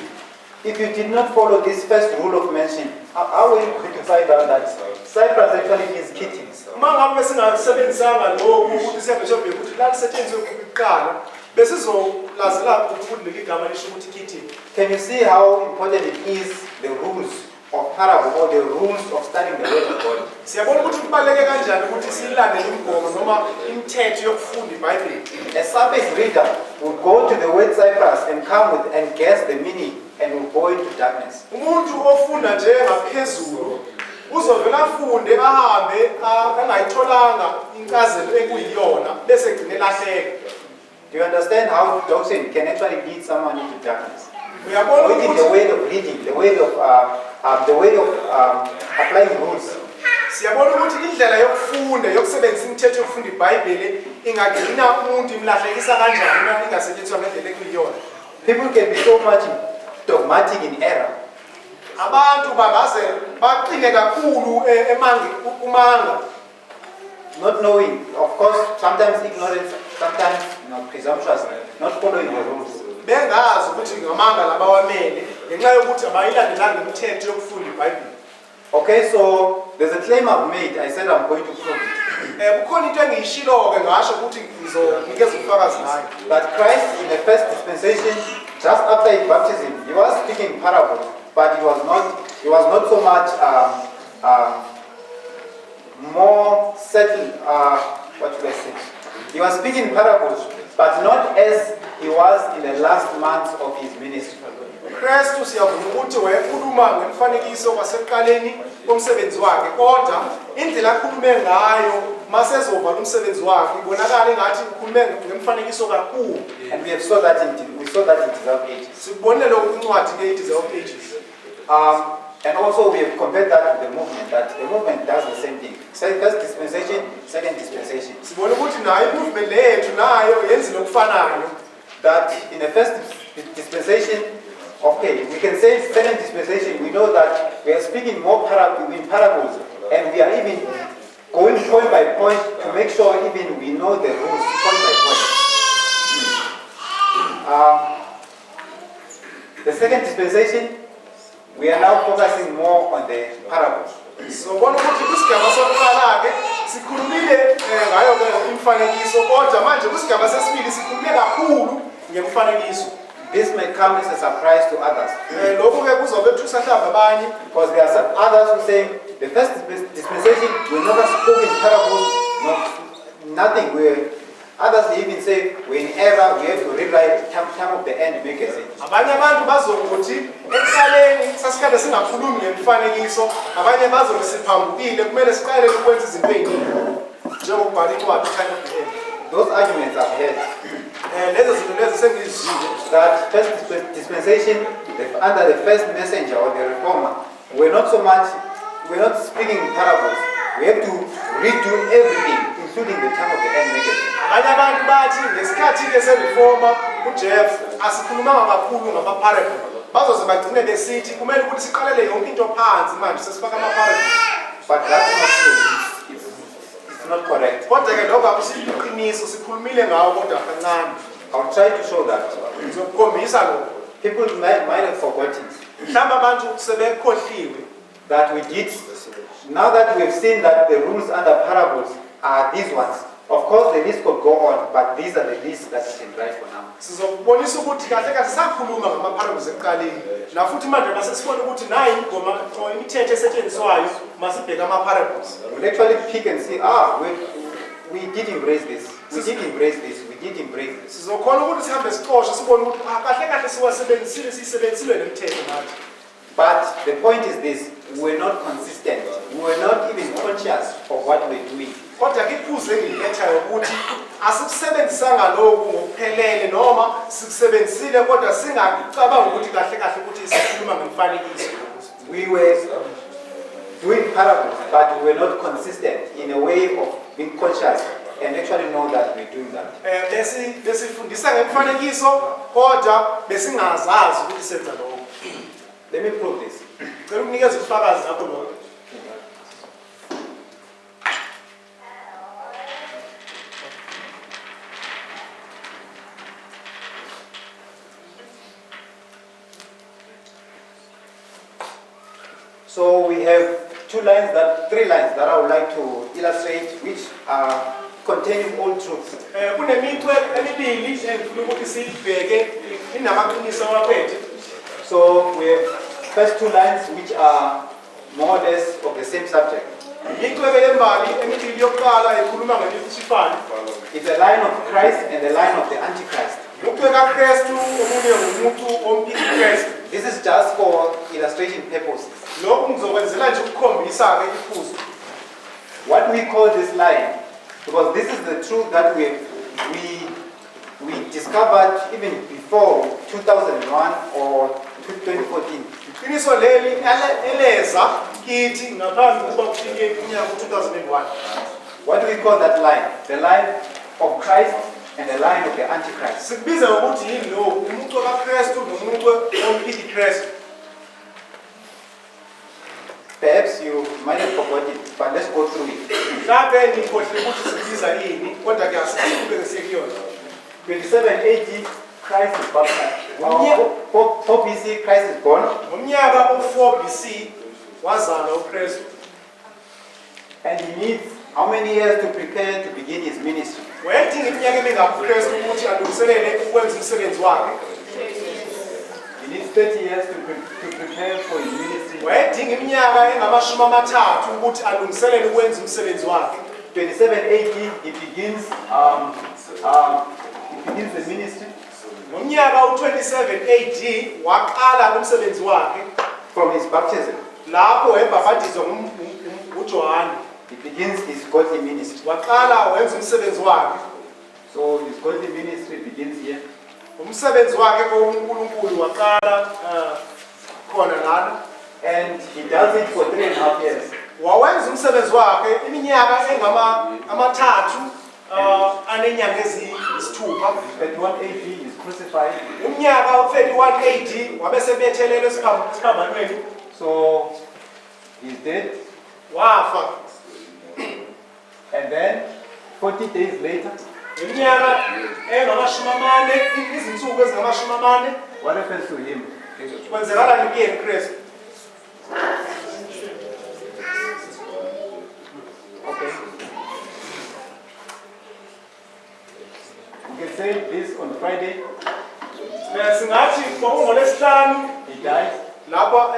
S1: If you did not follow this first rule of mention, how will you going to find out that Cyprus actually means kitty?
S3: Uma ngabe singasebenzisanga lokhu ukuthi sihambe siyobheka ukuthi la lisetshenziswe kuqala bese sizolazela ukuthi leli gama lisho ukuthi Kitty.
S1: Can you see how important it is, the rules of parable or the rules of studying the word of God?
S3: Siyabona ukuthi kubaleke kanjani ukuthi silandele imigomo noma imithetho yokufunda iBhayibheli.
S1: A surface reader will go to the word Cyprus and come with and guess the meaning and will go into darkness.
S3: Umuntu ofunda nje ngaphezulu uzovela afunde ahambe angayitholanga inkazelo ekuyiyona bese egcine lahleka.
S1: Do you understand how doctrine can actually lead someone into darkness?
S3: Uyabona
S1: Or even the
S3: ukuthi
S1: way of reading, the way of applying rules.
S3: siyabona ukuthi indlela yokufunda yokusebenzisa imithetho yokufunda iBhayibheli ingagcina umuntu imlahlekisa kanjani uma ingasetshenziswa ngendlela ekuyiyona.
S1: People can be so much dogmatic in error.
S3: Abantu bangaze baqine kakhulu umanga.
S1: Not knowing, of course, sometimes ignorance, sometimes presumptuous, not following the rules.
S3: Bengazi ukuthi ngamanga labawamele ngenxa yokuthi abayilandelanga imithetho yokufunda iBhayibheli.
S1: Okay, so there's a claim I've made. I said I'm going to prove it.
S3: Kukhona into engiyishiloke ngasho ukuthi ngizonikeza ubufakazi ngayo.
S1: That Christ in the first dispensation, just after his baptism, he was speaking parables, but he was not so much more settled. What should I say? He was speaking parables, but not as he was in the last months of his ministry.
S3: Kristu siyavuma ukuthi wayekhuluma ngemfanekiso kwasekuqaleni komsebenzi wakhe, kodwa indlela akhulume ngayo masezova umsebenzi wakhe ibonakala engathi ukhulume ngemfanekiso kakhulu.
S1: And we saw that in Dissolve Ages.
S3: Sibonile lokhu incwadi ke Dissolve Ages.
S1: And also we have compared that to the movement, that the movement does the same thing. First dispensation, second dispensation.
S3: Sibona ukuthi nayo movement lethu nayo yenza lokufanayo.
S1: That in the first dispensation, okay, we can say second dispensation, we know that we are speaking more in parables, and we are even going point by point to make sure even we know the rules point by point. The second dispensation, we are now focusing more on the parables.
S3: So bona ukuthi kusigaba sokuqala ke sikhulumile ngayo ke imfanekiso, kodwa manje kusigaba sesibili sikhulume kakhulu ngemfanekiso.
S1: This may come as a surprise to others.
S3: Lokho ke kuzobe thusa mhlawumbe abanye,
S1: because there are some others who say the first dispensation we never spoke in parables, nothing. Others even say we're in error, we have to rewrite time of the end make a sense.
S3: Abanye abantu bazokuthi ekuqaleni sasikade singakhulumi ngemfanekiso, abanye bazobe siphambukile kumele siqale ukwenza izinto eziningi njengokubhala incwadi time of the end.
S1: Those arguments I've heard.
S3: Lezo zinto lezo sengizizwile
S1: That first dispensation, under the first messenger or the reformer, we're not speaking in parables. We have to redo everything, including the time of the end make a sense.
S3: abanye abantu bathi ngesikhathi ke sereformer uJeff asikhulumanga kakhulu ngama-parable, bazoze bagcine besithi kumele ukuthi siqalele yonke into phansi manje sesifaka ama-parable.
S1: But that's not true. It's not correct.
S3: Kodwa ke lokho akusiyiqiniso, sikhulumile ngawo kodwa kancane.
S1: I'll try to show that.
S3: Ngizokukhombisa lokho.
S1: People might have forgotten
S3: Mhlawumbe abantu sebekhohliwe
S1: that we did. Now that we've seen that the rules under parables are these ones. Of course, the list could go on, but these are the lists that we can write for now.
S3: sizokubonisa ukuthi kahle kahle sakhuluma ngama-parables ekuqaleni, nafuthi manje masesibona ukuthi nayo imigomo or imithetho esetshenziswayo masibheka ama-parables.
S1: We'll actually pick and see, we did embrace this, we did embrace this, we did embrace this.
S3: Sizokhona ukuthi sihambe sixoshe sibone ukuthi kahle kahle siyisebenzisile le mithetho manje.
S1: But the point is this, we're not consistent. We're not even conscious of what we're doing.
S3: Kodwa ke iphuze engilethayo ukuthi asikusebenzisanga lokhu ngokuphelele noma sikusebenzisile kodwa singacabanga ukuthi kahle kahle ukuthi sikhuluma ngemfanekiso.
S1: We were doing parables, but we were not consistent in a way of being conscious and actually know that we're doing that.
S3: Besifundisa ngemfanekiso kodwa besingazazi ukuthi senza lokho.
S1: Let me prove this.
S3: Ngicela ukunikeza ubufakazi ngakho lokho.
S1: So we have three lines that I would like to illustrate, which are containing all truths.
S3: Kunemitwe emibili engifuna ukuthi siyibheke inamaqiniso awaphethe.
S1: So we have first two lines which are more or less of the same subject.
S3: Imitwe yembali emibili yokuqala ekhuluma ngemifishifane.
S1: It's a line of Christ and the line of the Antichrist.
S3: Umutwe kaKristu omunye ngumuntu omphithi Kristu.
S1: This is just for illustration purposes.
S3: Lokhu ngizokwenzela nje ukukhombisa ke iphuzu.
S1: What we call this line, because this is the truth that we discovered even before 2001 or 2014.
S3: Iqiniso leli eleza kithi ngaphambi kokuba kufike unyaka u-2001.
S1: What do we call that line? The line of Christ and the line of the Antichrist.
S3: Sikubiza ngokuthi yini lo umuntu kaKristu nomuntu omphiti Kristu.
S1: Perhaps you might have forgotten it, but let's go through it.
S3: Mhlawumbe nikhohle ukuthi sibiza yini, kodwa ke asiqhubeke sekuyona.
S1: 27 AD, Christ is baptized. 4 BC, Christ is born.
S3: Ngomnyaka u-4 BC wazalwa uKristu.
S1: And he needs how many years to prepare to begin his ministry?
S3: Wayedinga iminyaka emingaphi uKristu ukuthi alungiselele ukwenza umsebenzi wakhe?
S1: He needs 30 years to prepare for his ministry.
S3: Wayedinga iminyaka engama-30 ukuthi alungiselele ukwenza umsebenzi wakhe.
S1: 27 AD, he begins begins the ministry.
S3: Ngomnyaka u27 AD waqala umsebenzi wakhe
S1: From his baptism,
S3: lapho webhapatizwa uJohane.
S1: he begins his godly ministry.
S3: Waqala wenza umsebenzi wakhe.
S1: So his godly ministry begins here.
S3: Umsebenzi wakhe koNkulunkulu waqala khona lana.
S1: And he does it for 3.5 years.
S3: Wawenza umsebenzi wakhe iminyaka amathathu anenyanga eziyisithupha.
S1: 31 AD he is crucified.
S3: Umnyaka u31 AD wabesebethelelwe esiphambanweni.
S1: So he's dead.
S3: Wafa.
S1: And then 40 days later,
S3: Iminyaka engamashumi amane, izinsuku ezingamashumi amane,
S1: what happens to him?
S3: kwenzekalani kuyena uKristu?
S1: Okay. We can say this on Friday,
S3: Singathi ngolesihlanu
S1: he dies.
S3: lapho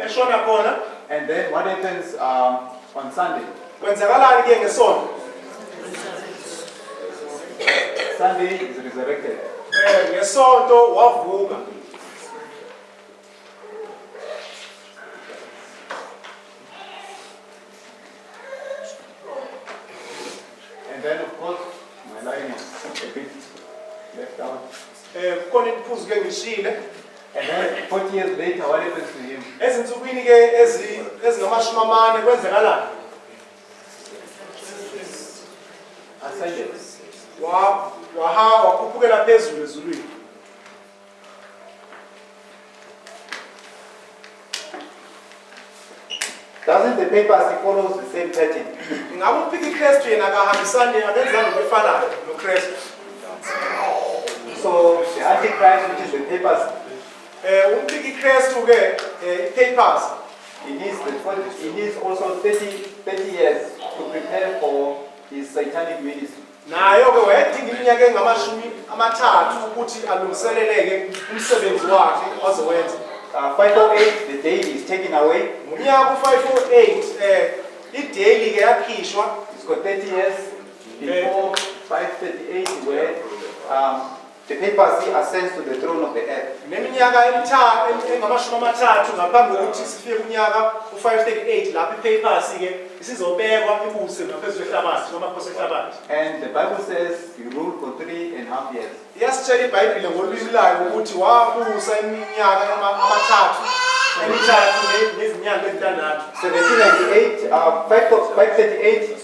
S3: eshona khona,
S1: And then what happens on Sunday?
S3: kwenzekalani ke ngesonto?
S1: Sunday is resurrected.
S3: Ngesonto wavuka.
S1: And then of course, my line is a bit left out.
S3: Khona iphuzu ke ngishile.
S1: And then 40 years later, what happens to him?
S3: Ezinsukwini ke ezingamashumi amane kwenzekalani?
S1: Ascended.
S3: Wakhuphukela phezulu ezulwini.
S1: Doesn't the papacy follows the same pattern?
S3: Ngabe uphika iKristu yena akahambisani akenzanga ngokufanayo noKristu.
S1: So the Antichrist, which is the papacy,
S3: Uphika iKristu ke papers.
S1: he needs also 30 years to prepare for his satanic ministry.
S3: Nayo ke wayedinga iminyaka engamashumi amathathu ukuthi alungiseleleke umsebenzi wakhe ozowenza.
S1: 508, the day he is taken away.
S3: Ngonyaka u508 idaily ke yakhishwa.
S1: It's got 30 years before 538, where the papacy ascends to the throne of the earth.
S3: Neminyaka engamashumi amathathu ngaphambi kokuthi sifike kunyaka u538 lapho ipapacy ke isizobekwa ibuse ngaphezulu ehlabathi noma phose ehlabathi.
S1: And the Bible says he ruled for 3.5 years.
S3: Iyasitshela iBhayibheli ngolwimi layo ukuthi wabusa iminyaka emithathu nezinyanga ezintandathu.
S1: 538,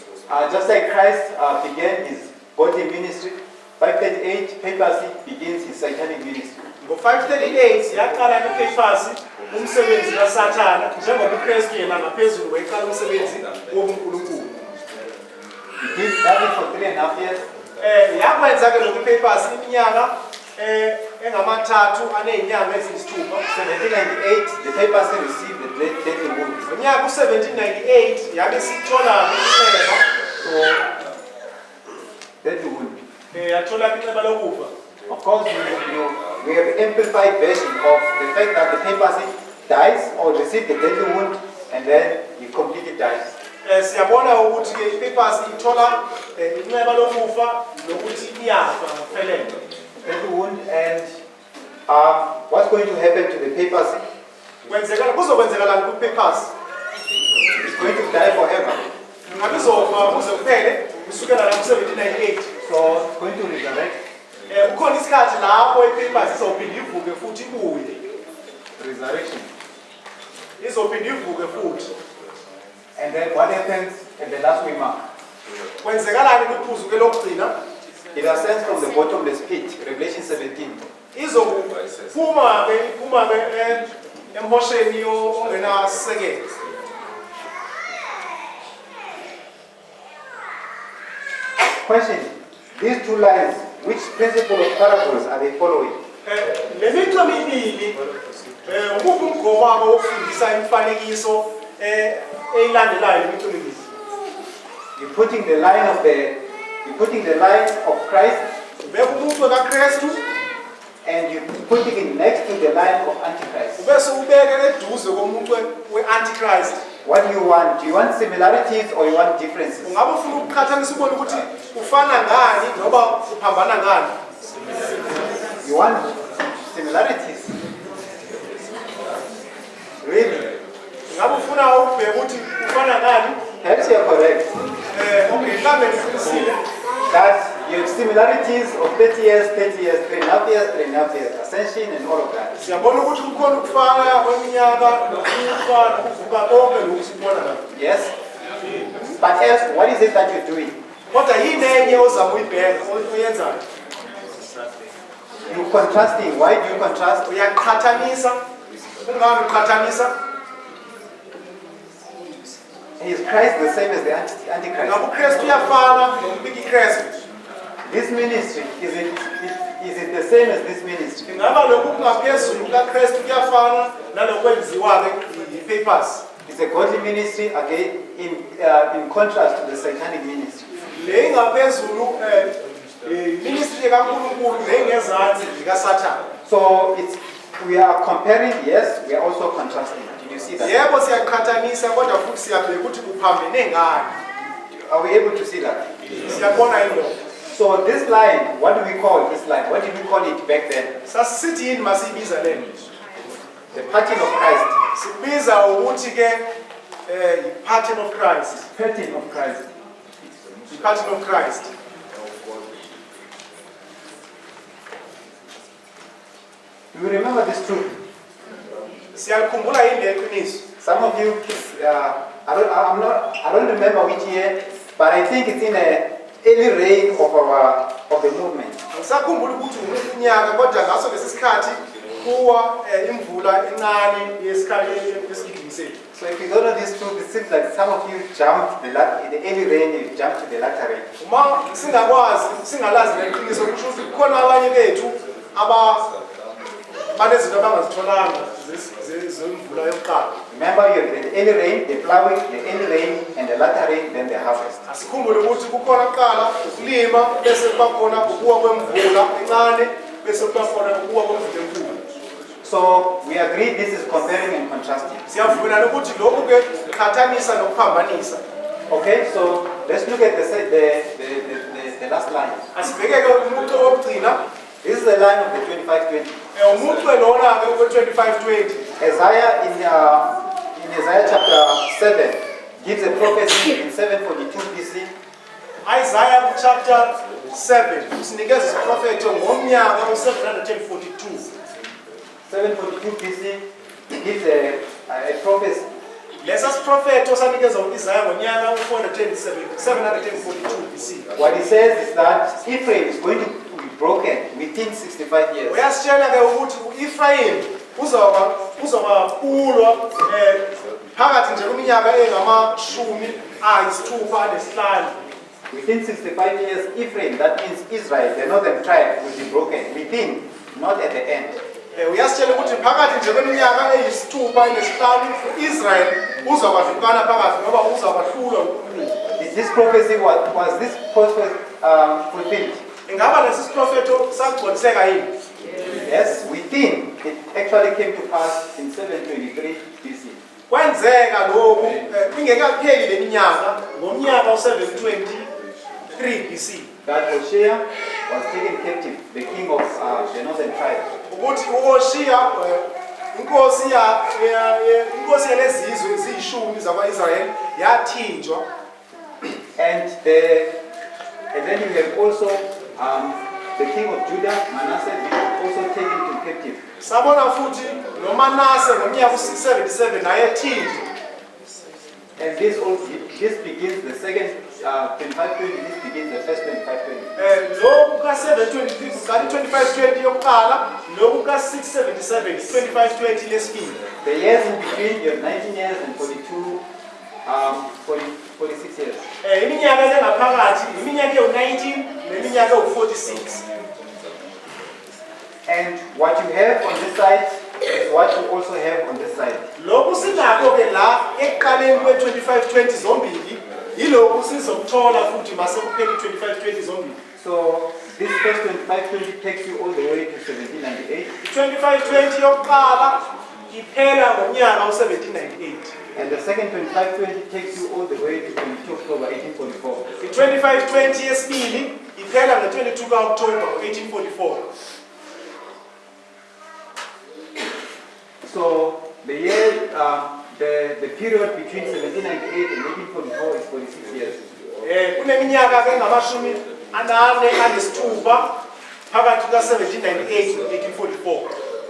S1: just like Christ began his godly ministry, 538 papacy begins his satanic ministry.
S3: Ngo538 yaqala ipapacy umsebenzi kaSathana njengoba uKristu yena ngaphezulu wayeqala umsebenzi wobuNkulunkulu.
S1: He did that for 3.5 years.
S3: Yakwenza ke lokhu ipapacy iminyaka engamathathu anezinyanga eziyisithupha.
S1: 1798 the papacy received the deadly wound.
S3: Ngonyaka u1798 yake sithola inceba.
S1: So deadly wound.
S3: Yathola inceba lokufa.
S1: Of course, we have an amplified version of the fact that the papacy dies or receives the deadly wound and then he completely dies.
S3: Siyabona ukuthi ke ipapacy ithola inceba lokufa nokuthi iyafa ngempelelo.
S1: Deadly wound, and what's going to happen to the papacy?
S3: Kwenzekala kuzokwenzekalani kupapacy?
S1: It's going to die forever.
S3: Ngabizofa kuze kuphele kusukela la ku1798.
S1: So it's going to resurrect.
S3: Ukhona isikhathi lapho ipapacy izophinda ivuke futhi ibuye.
S1: Resurrection.
S3: Izophinda ivuke futhi.
S1: And then what happens at the last remark?
S3: Kwenzekalani kuphuzu ke lokugcina?
S1: It ascends from the bottomless pit, Revelation 17.
S3: Izophuma ke emhosheni ongenasekelo.
S1: Question: these two lines, which principle of parables are they following?
S3: Lemigqa emibili ukuphi umgomo wabo wokufundisa imifanekiso eyilandelayo lemigqa emibili?
S1: You're putting the line of Christ,
S3: Ubeka umuntu kaKristu
S1: and you're putting it next to the line of Antichrist.
S3: ubese ubeke eduze komuntu we-Antichrist.
S1: What do you want? Do you want similarities or you want differences?
S3: Ungabe ufuna ukuqhathanisa ubone ukuthi ufana ngani noma uphambana ngani?
S1: You want similarities? Really?
S3: Ngabe ufuna ukubheka ukuthi ufana nani?
S1: Perhaps you're correct.
S3: Okay, mhlambe ngiqinisile.
S1: That you have similarities of 30 years, 30 years, 3.5 years, 3.5 years, ascension and all of that.
S3: Siyabona ukuthi kukhona ukufana kweminyaka ukufana kuvuka konke lokhu sikubona la.
S1: Yes? But else, what is it that you're doing?
S3: Kodwa yini enye ozama uyibheka oyenzayo?
S1: You're contrasting. Why do you contrast?
S3: Uyaqhathanisa. Ungani uqhathanisa?
S1: Is Christ the same as the Antichrist?
S3: Ngabe uKristu uyafana nombiki Kristu?
S1: This ministry, is it the same as this ministry?
S3: Ingaba lokhu kungaphezulu kukaKristu kuyafana nalokwenziwa ke papers.
S1: It's a godly ministry, again, in contrast to the satanic ministry.
S3: Le ingaphezulu ministry kaNkulunkulu lengezansi likaSathane.
S1: So we are comparing, yes, we are also contrasting. Did you see that?
S3: Yebo siyaqhathanisa kodwa futhi siyabheka ukuthi kuphambene ngani.
S1: Are we able to see that?
S3: Siyabona yini?
S1: So this line, what do we call this line? What did we call it back then?
S3: Sasithi yini masibiza lento?
S1: The pattern of Christ.
S3: Sibiza ukuthi ke pattern of Christ.
S1: Pattern of Christ.
S3: The pattern of Christ.
S1: Do you remember this truth?
S3: Siyakhumbula yini le qiniso?
S1: Some of you, I don't remember which year, but I think it's in a early reign of the movement.
S3: Ngisakhumbula ukuthi unyaka kodwa ngaso lesikhathi kuwa imvula encane yesikhathi esigidini sethu.
S1: So if you don't know this truth, it seems like some of you jumped in the early rain, you jumped to the latter rain.
S3: Uma singakwazi singalazi le qiniso kusho ukuthi kukhona abanye bethu banezinto abangazitholanga zemvula yokuqala.
S1: Remember, you have the early rain, the plowing, the early rain, and the latter rain, then the harvest.
S3: Asikhumbule ukuthi kukhona kuqala ukulima bese kuba khona ukuwa kwemvula encane bese kuba khona ukuwa kwemvula enkulu.
S1: So we agree this is comparing and contrasting.
S3: Siyavumelana ukuthi lokhu ke qhathanisa nokuphambanisa.
S1: Okay, so let's look at the last line.
S3: Asibhekeke umuntu wokugcina.
S1: This is the line of the 25:20.
S3: Umuntu lona ke we-25:20.
S1: Isaiah in Isaiah chapter 7 gives a prophecy in 742 BC.
S3: Isaiah chapter 7 usinikeza isiprofeto ngomnyaka u-742.
S1: 742 BC gives a prophecy.
S3: Lesa siprofeto sanikeza u-Isaiah ngonyaka u-742 BC.
S1: What he says is that Ephraim is going to be broken within 65 years.
S3: Uyasitshela ke ukuthi u-Ephraim uzobapulwa phakathi nje kweminyaka engama-65.
S1: Within 65 years, Ephraim, that means Israel, the northern tribe, will be broken. Within, not at the end.
S3: Uyasitshela ukuthi phakathi nje kweminyaka eyisi-65 Israel uzobahlukana phakathi ngoba uzobahlulwa uNkulunkulu.
S1: Is this prophecy, was this prophecy fulfilled?
S3: Ingaba lesi siprofeto sagconiseka yini?
S1: Yes, within, it actually came to pass in 723 BC.
S3: Kwenzeka lokhu ingekapheli leminyaka ngomnyaka u-723 BC.
S1: That Hoshea was taken captive, the king of the northern tribe.
S3: Ukuthi uHoshea inkosi yalezizwe eziyishumi zakwa-Israyeli yathinjwa.
S1: And then you have also the king of Judah, Manasseh, also taken to captive.
S3: Sabona futhi noManase ngomnyaka u-677 nayethinjwa.
S1: And this begins the second 25:20. This begins the first 25:20.
S3: Lokhu ka-723 25:20 yokuqala, lokhu ka-677 25:20 lesibili.
S1: The years in between, you have 19 years and 46 years.
S3: Iminyaka engaphakathi iminyaka ewu-19 neminyaka ewu-46.
S1: And what you have on this side is what you also have on this side.
S3: Lokhu sinakho ke la ekuqaleni kwe-25:20 zombili yilokhu sizokuthola futhi mase kuphela i-25:20 zombili.
S1: So this first 25:20 takes you all the way to 1798.
S3: I-25:20 yokuqala iphela ngomnyaka u-1798.
S1: And the second 25:20 takes you all the way to 22 October 1844.
S3: I-25:20 yesibili iphela nge-22 ka-October 1844.
S1: So the year, the period between 1798 and 1844 is 46 years.
S3: Kuneminyaka ke ngamashumi anane anesithupha phakathi ka-1798 no-1844.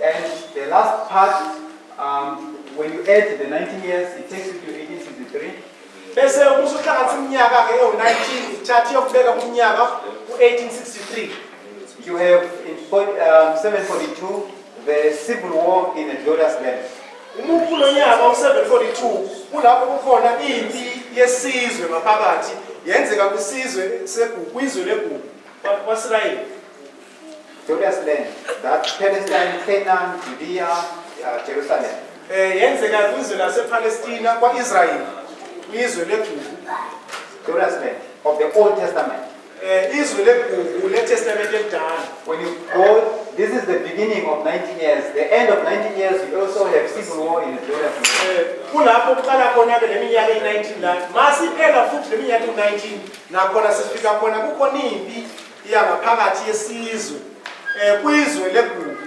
S1: And the last part, when you add the 19 years, it takes you to 1863.
S3: Bese usuhlanganisa iminyaka ke ewu-19 ithatha iyokubeka kuminyaka u-1863.
S1: You have in 742 the civil war in a glorious land.
S3: Kulo nyaka u-742 kulapho kukhona impi yesizwe ngaphakathi yenzeka kwizwe legugu kwaSirayeli.
S1: Glorious land, that's Palestine, Canaan, Judea, Jerusalem.
S3: Yenzeka kwizwe lasePalestina kwaIsrael, kwizwe legugu.
S1: Glorious land of the Old Testament.
S3: Izwe legugu leTestament elidala.
S1: When you go, this is the beginning of 19 years. The end of 19 years, you also have civil war in the glorious land.
S3: Kulapho kuqala khona ke leminyaka eyi-19 la. Masiphela futhi leminyaka eyi-19 nakhona sifika khona kukhona impi yangaphakathi yesizwe kwizwe legugu.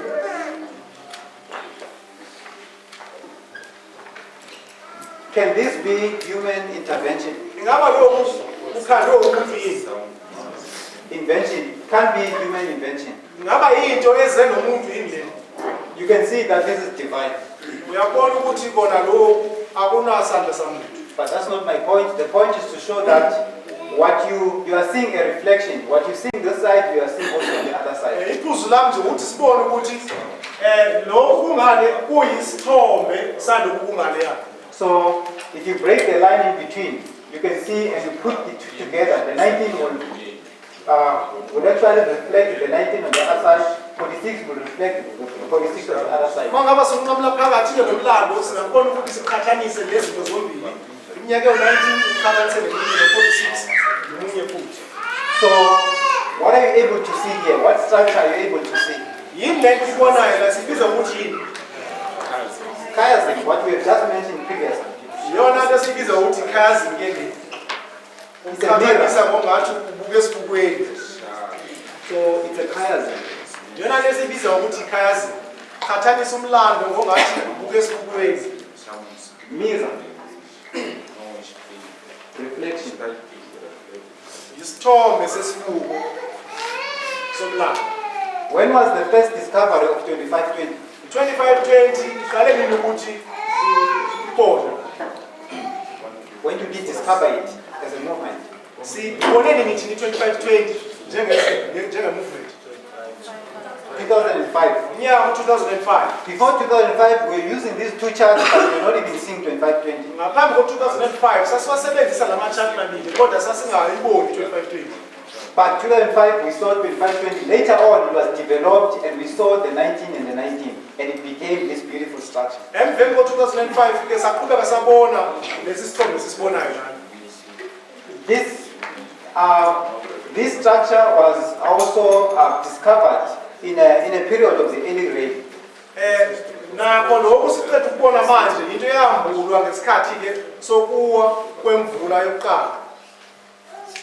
S1: Can this be human intervention?
S3: Ingaba lokhu ukhandwe umuntu yini?
S1: Invention can't be human invention.
S3: Ingaba into eze nomuntu yini le?
S1: You can see that this is divine.
S3: Uyabona ukuthi kona lokhu akunasandla samuntu.
S1: But that's not my point. The point is to show that what you are seeing a reflection. What you see on this side, you are seeing also on the other side.
S3: Iphuzu lami nje ukuthi sibone ukuthi lokhu kungale kuyisithombe salokhu kungale yakho.
S1: So if you break the line in between, you can see and you put the two together, the 19 will actually reflect the 19 on the other side, 46 will reflect the 46 on the other side.
S3: Mangaba sinqamla phakathi ke nomlando singakubona ukuthi siqhathanise lezi zinto zombili. Iminyaka yo-19 iqhathanise no-46 nomunye futhi.
S1: So what are you able to see here? What structure are you able to see?
S3: Yini le nto ibonayo la sibiza ukuthi yini?
S1: Chiasm, what we have just mentioned previously.
S3: Yona nto sibiza ukuthi chiasm ke le. Uqhathanisa ngongathi ubuke esibukweni.
S1: So it's a chiasm.
S3: Yona nto sibiza ukuthi chiasm. Qhathanisa umlando ngongathi ubuke esibukweni.
S1: Mirror. Reflection.
S3: Isithombe sesibuko somlando.
S1: When was the first discovery of 2520?
S3: 2520 iqale nini ukuthi ibona?
S1: When did we discover it as a movement?
S3: Sibone nini thini 2520 njenge movement?
S1: 2005.
S3: Unyaka 2005.
S1: Before 2005, we were using these two charts, but we were not even seeing 2520.
S3: Ngaphambi ko-2005 sasiwasebenzisa la ma-chart mabili kodwa sasingayiboni 2520.
S1: But 2005, we saw 2520. Later on, it was developed, and we saw the 19 and the 19, and it became this beautiful structure.
S3: Emveni ko-2005 ke saqhubeka sabona lesi sithombe sisibonayo lana.
S1: This structure was also discovered in a period of the early rain.
S3: Nakho lokhu siqeda ukubona manje into eyambulwa ngesikhathi ke sokuwa kwemvula yokuqala.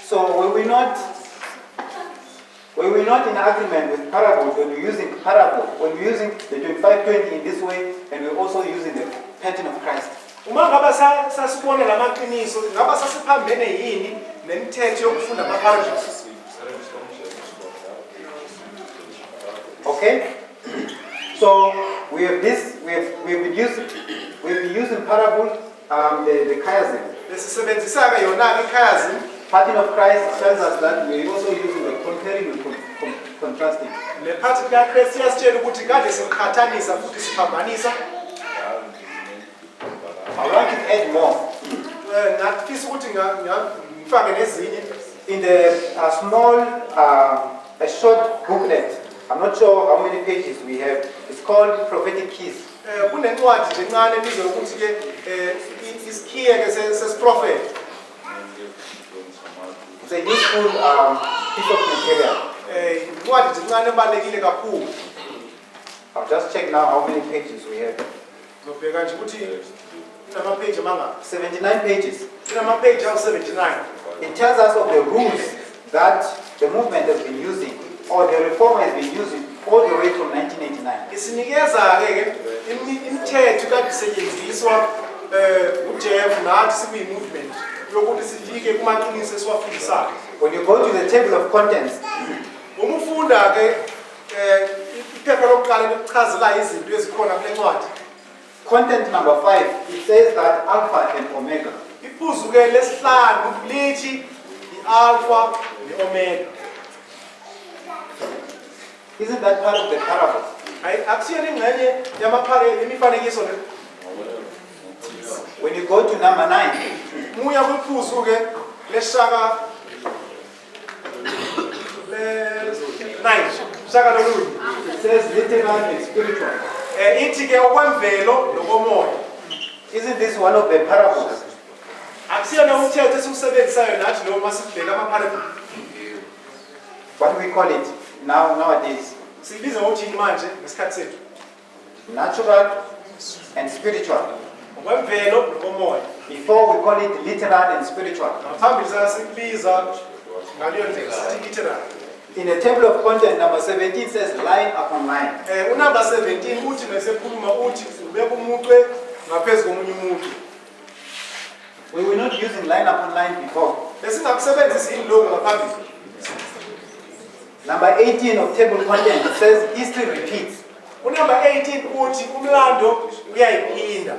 S1: So were we not in agreement with parables when we're using the 2520 in this way, and we're also using the pattern of Christ?
S3: Uma ngaba sasibona lamaqiniso ngaba sasiphambene yini nemithetho yokufunda ama-parables?
S1: Okay? So we have this, we've been using parable, the chiasm.
S3: Lesisebenzisaka yona ke chiasm.
S1: Pattern of Christ tells us that we're also using the comparing and contrasting.
S3: Le pattern ka Christ yasitshela ukuthi kade siqhathanisa futhi siphambanisa.
S1: I want to add more.
S3: Ngafisa ukuthi ngifake nezinye.
S1: In the small, a short booklet, I'm not sure how many pages we have. It's called Prophetic Keys.
S3: Kunencwadi nje encane ebizwa ukuthi ke isikhiye ke sesiprophet.
S1: It's a useful piece of material.
S3: Incwadi nje encane ebalekile kakhulu.
S1: I'll just check now how many pages we have.
S3: Ngobheka nje ukuthi inama-page amangaphi.
S1: 79 pages.
S3: Inama-page awu-79.
S1: It tells us of the rules that the movement has been using, or the reformer has been using all the way from 1989.
S3: Isinikeza-ke imithetho kade isetshenziswa uJeff nathi sibuyi movement yokuthi sifike kumaqiniso esiwafundisayo.
S1: When you go to the table of contents,
S3: uma ufunda-ke iphepha lokuqala lokuchazela izinto ezikhona kule ncwadi,
S1: content number 5, it says that alpha and omega.
S3: iphuzu-ke lesihlanu lithi i-alpha ne-omega.
S1: Isn't that part of the parable?
S3: Akusiyona ingxenye yemifanekiso le.
S1: When you go to number 9,
S3: Muya kwiphuzu-ke leshaka le-9 shaka lolunye.
S1: it says literal and spiritual.
S3: Ithi-ke okwemvelo nokomoya.
S1: Isn't this one of the parables?
S3: Akusiyona umthetho esiwusebenzisayo nathi lo masibheka ama-parable.
S1: What do we call it nowadays?
S3: Sibiza ngokuthi yini manje ngesikhathi sethu?
S1: Natural and spiritual.
S3: Okwemvelo nokomoya.
S1: Before we call it literal and spiritual.
S3: Ngaphambili sasibiza ngaleyo ndlela sithi literal.
S1: In the table of content, number 17 says line upon line.
S3: Unumber 17 uthi mesekhuluma uthi ubeka umuchwe ngaphezu komunye umuchwe.
S1: We were not using line upon line before.
S3: Besingakusebenzisi yini lokho ngaphambili.
S1: Number 18 of table content, it says history repeats.
S3: Unumber 18 uthi umlando uyayiphinda.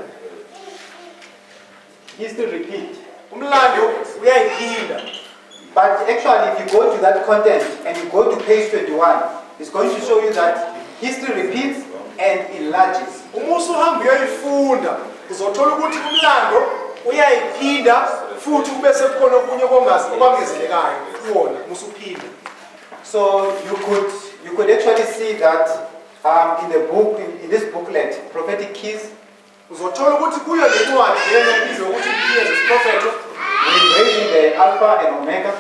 S1: History repeat.
S3: Umlando uyayiphinda.
S1: But actually, if you go to that content and you go to page 21, it's going to show you that history repeats and enlarges.
S3: Uma usuhamba uyayifunda uzothola ukuthi umlando uyayiphinda futhi kube sekukhona okunye okwamngezelekayo kuwona musuphinda.
S1: So you could actually see that in the book, in this booklet, prophetic keys,
S3: Uzothola ukuthi kuyo le ncwadi lena ibizwa ukuthi keys prophet
S1: we're raising the alpha and omega,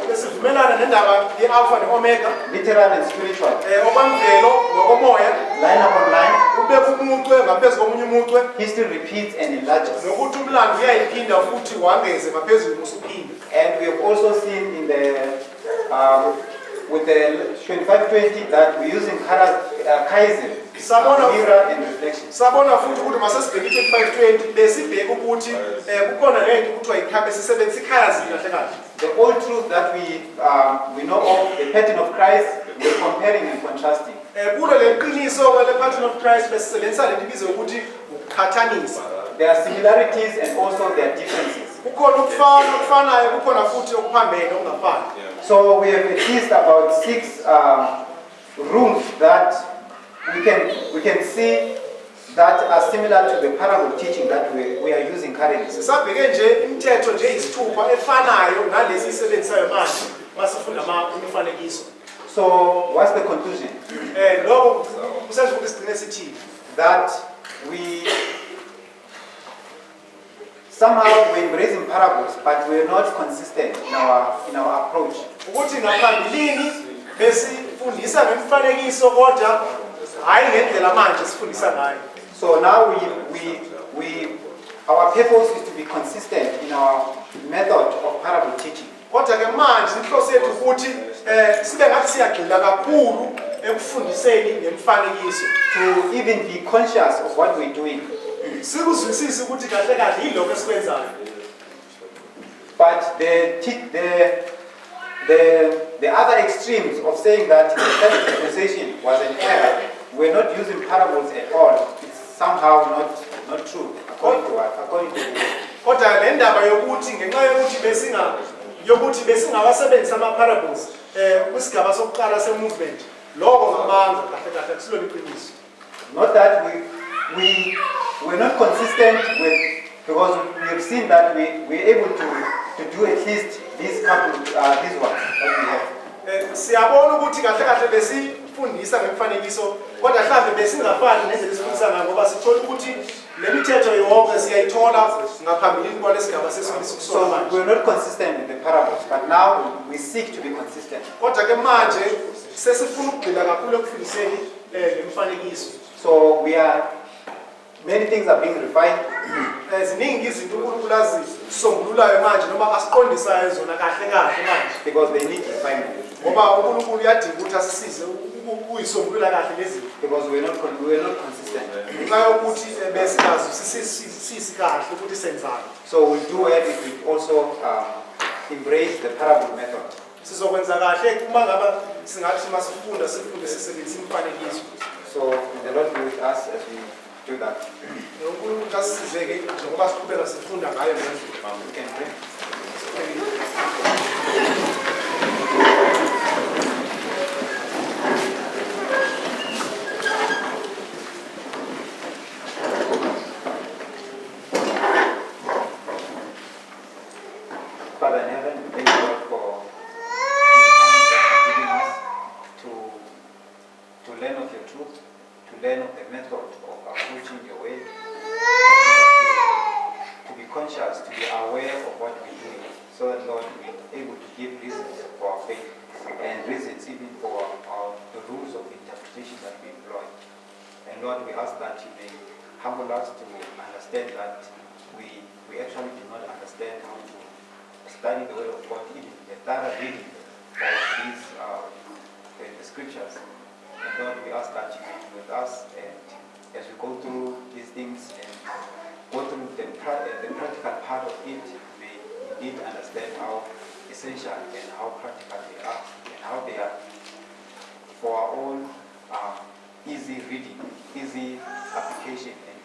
S3: besivumelana nendaba ye-alpha ne-omega,
S1: literal and spiritual,
S3: okwemvelo nokomoya,
S1: line upon line,
S3: ubeka umuchwe ngaphezu komunye umuchwe,
S1: history repeats and enlarges.
S3: nokuthi umlando uyayiphinda futhi wangeze ngaphezulu musuphinda.
S1: And we have also seen in the with the 2520 that we're using Kaizen, mirror and reflection.
S3: Sabona futhi ukuthi masesibheke 2520 besibheka ukuthi kukhona lento kuthiwa ikhambe sisebenzisa ikhazi kahle kahle.
S1: The old truth that we know of, the pattern of Christ, we're comparing and contrasting.
S3: Kulo le qiniso le pattern of Christ besisebenzisa lento ibizwa ukuthi ukukhathanisa.
S1: There are similarities and also there are differences.
S3: Kukhona okufanayo kukhona futhi okuphambene okungafani.
S1: So we have at least about 6 rooms that we can see that are similar to the parable teaching that we are using currently.
S3: Sisabheke nje imithetho nje izithupha efanayo nalesi isebenzisayo manje masifunda imifanekiso.
S1: So what's the conclusion?
S3: Lokho kusenza ukuthi sigcine sithi
S1: that we somehow we're embracing parables, but we're not consistent in our approach.
S3: ukuthi ngaphambilini besifundisa ngemifanekiso kodwa hayi ngendlela manje sifundisa ngayo.
S1: So now our purpose is to be consistent in our method of parable teaching.
S3: Kodwa ke manje inhloso yethu ukuthi sibe ngathi siyagxila kakhulu ekufundiseni ngemifanekiso,
S1: To even be conscious of what we're doing.
S3: sikuzwisise ukuthi kahle kahle yilokho esikwenzayo.
S1: But the other extremes of saying that the first dispensation was an error, we're not using parables at all. It's somehow not true according to
S3: Kodwa le ndaba yokuthi ngenxa yokuthi besingawasebenzisa ama-parables kwisigaba sokuqala se-movement, lokho ngamanga kahle kahle akusilona iqiniso.
S1: not that we're not consistent with, because we have seen that we're able to do at least these ones that we have.
S3: Siyabona ukuthi kahle kahle besifundisa ngemifanekiso kodwa mhlawumbe besingafani nendlela esifundisa ngayo ngoba sithola ukuthi le mithetho yonke siyayithola ngaphambilini kwalesigaba sesifundisa kusona
S1: So
S3: manje.
S1: we're not consistent with the parables, but now we seek to be consistent.
S3: Kodwa ke manje sesifuna ukugxila kakhulu ekufundiseni le mifanekiso.
S1: So Many things are being refined
S3: ziningi izinto uNkulunkulu azisombululayo manje noma asiqondisayo zona kahle kahle manje
S1: because they need refinement.
S3: ngoba uNkulunkulu uyadinga ukuthi asisize ukuyisombulula kahle lezi zinto
S1: Because we were not consistent.
S3: ngenxa yokuthi besinazo sisikahle ukuthi senzani.
S1: So we'll do it if we also embrace the parable method.
S3: Sizokwenza kahle uma ngaba singathi masifunde sisebenzisa imifanekiso.
S1: So the Lord be with us as we do that.
S3: uNkulunkulu asizeke njengoba siqhubeka sifunda ngayo le ndlela.
S1: We can pray. Father in heaven, we thank you, Lord, for this time that you've given us to learn of your truth, to learn of the method of approaching your way, to be conscious, to be aware of what we're doing, so that, Lord, we're able to give reasons for our faith and reasons even for the rules of interpretation that we employ. And Lord, we ask that you may humble us to understand that we actually do not understand how to study the Word of God, even the thorough reading of these the scriptures. And Lord, we ask that you may be with us, and as we go through these things and go through the practical part of it, we indeed understand how essential and how practical they are, and how they are for our own easy reading, easy application, and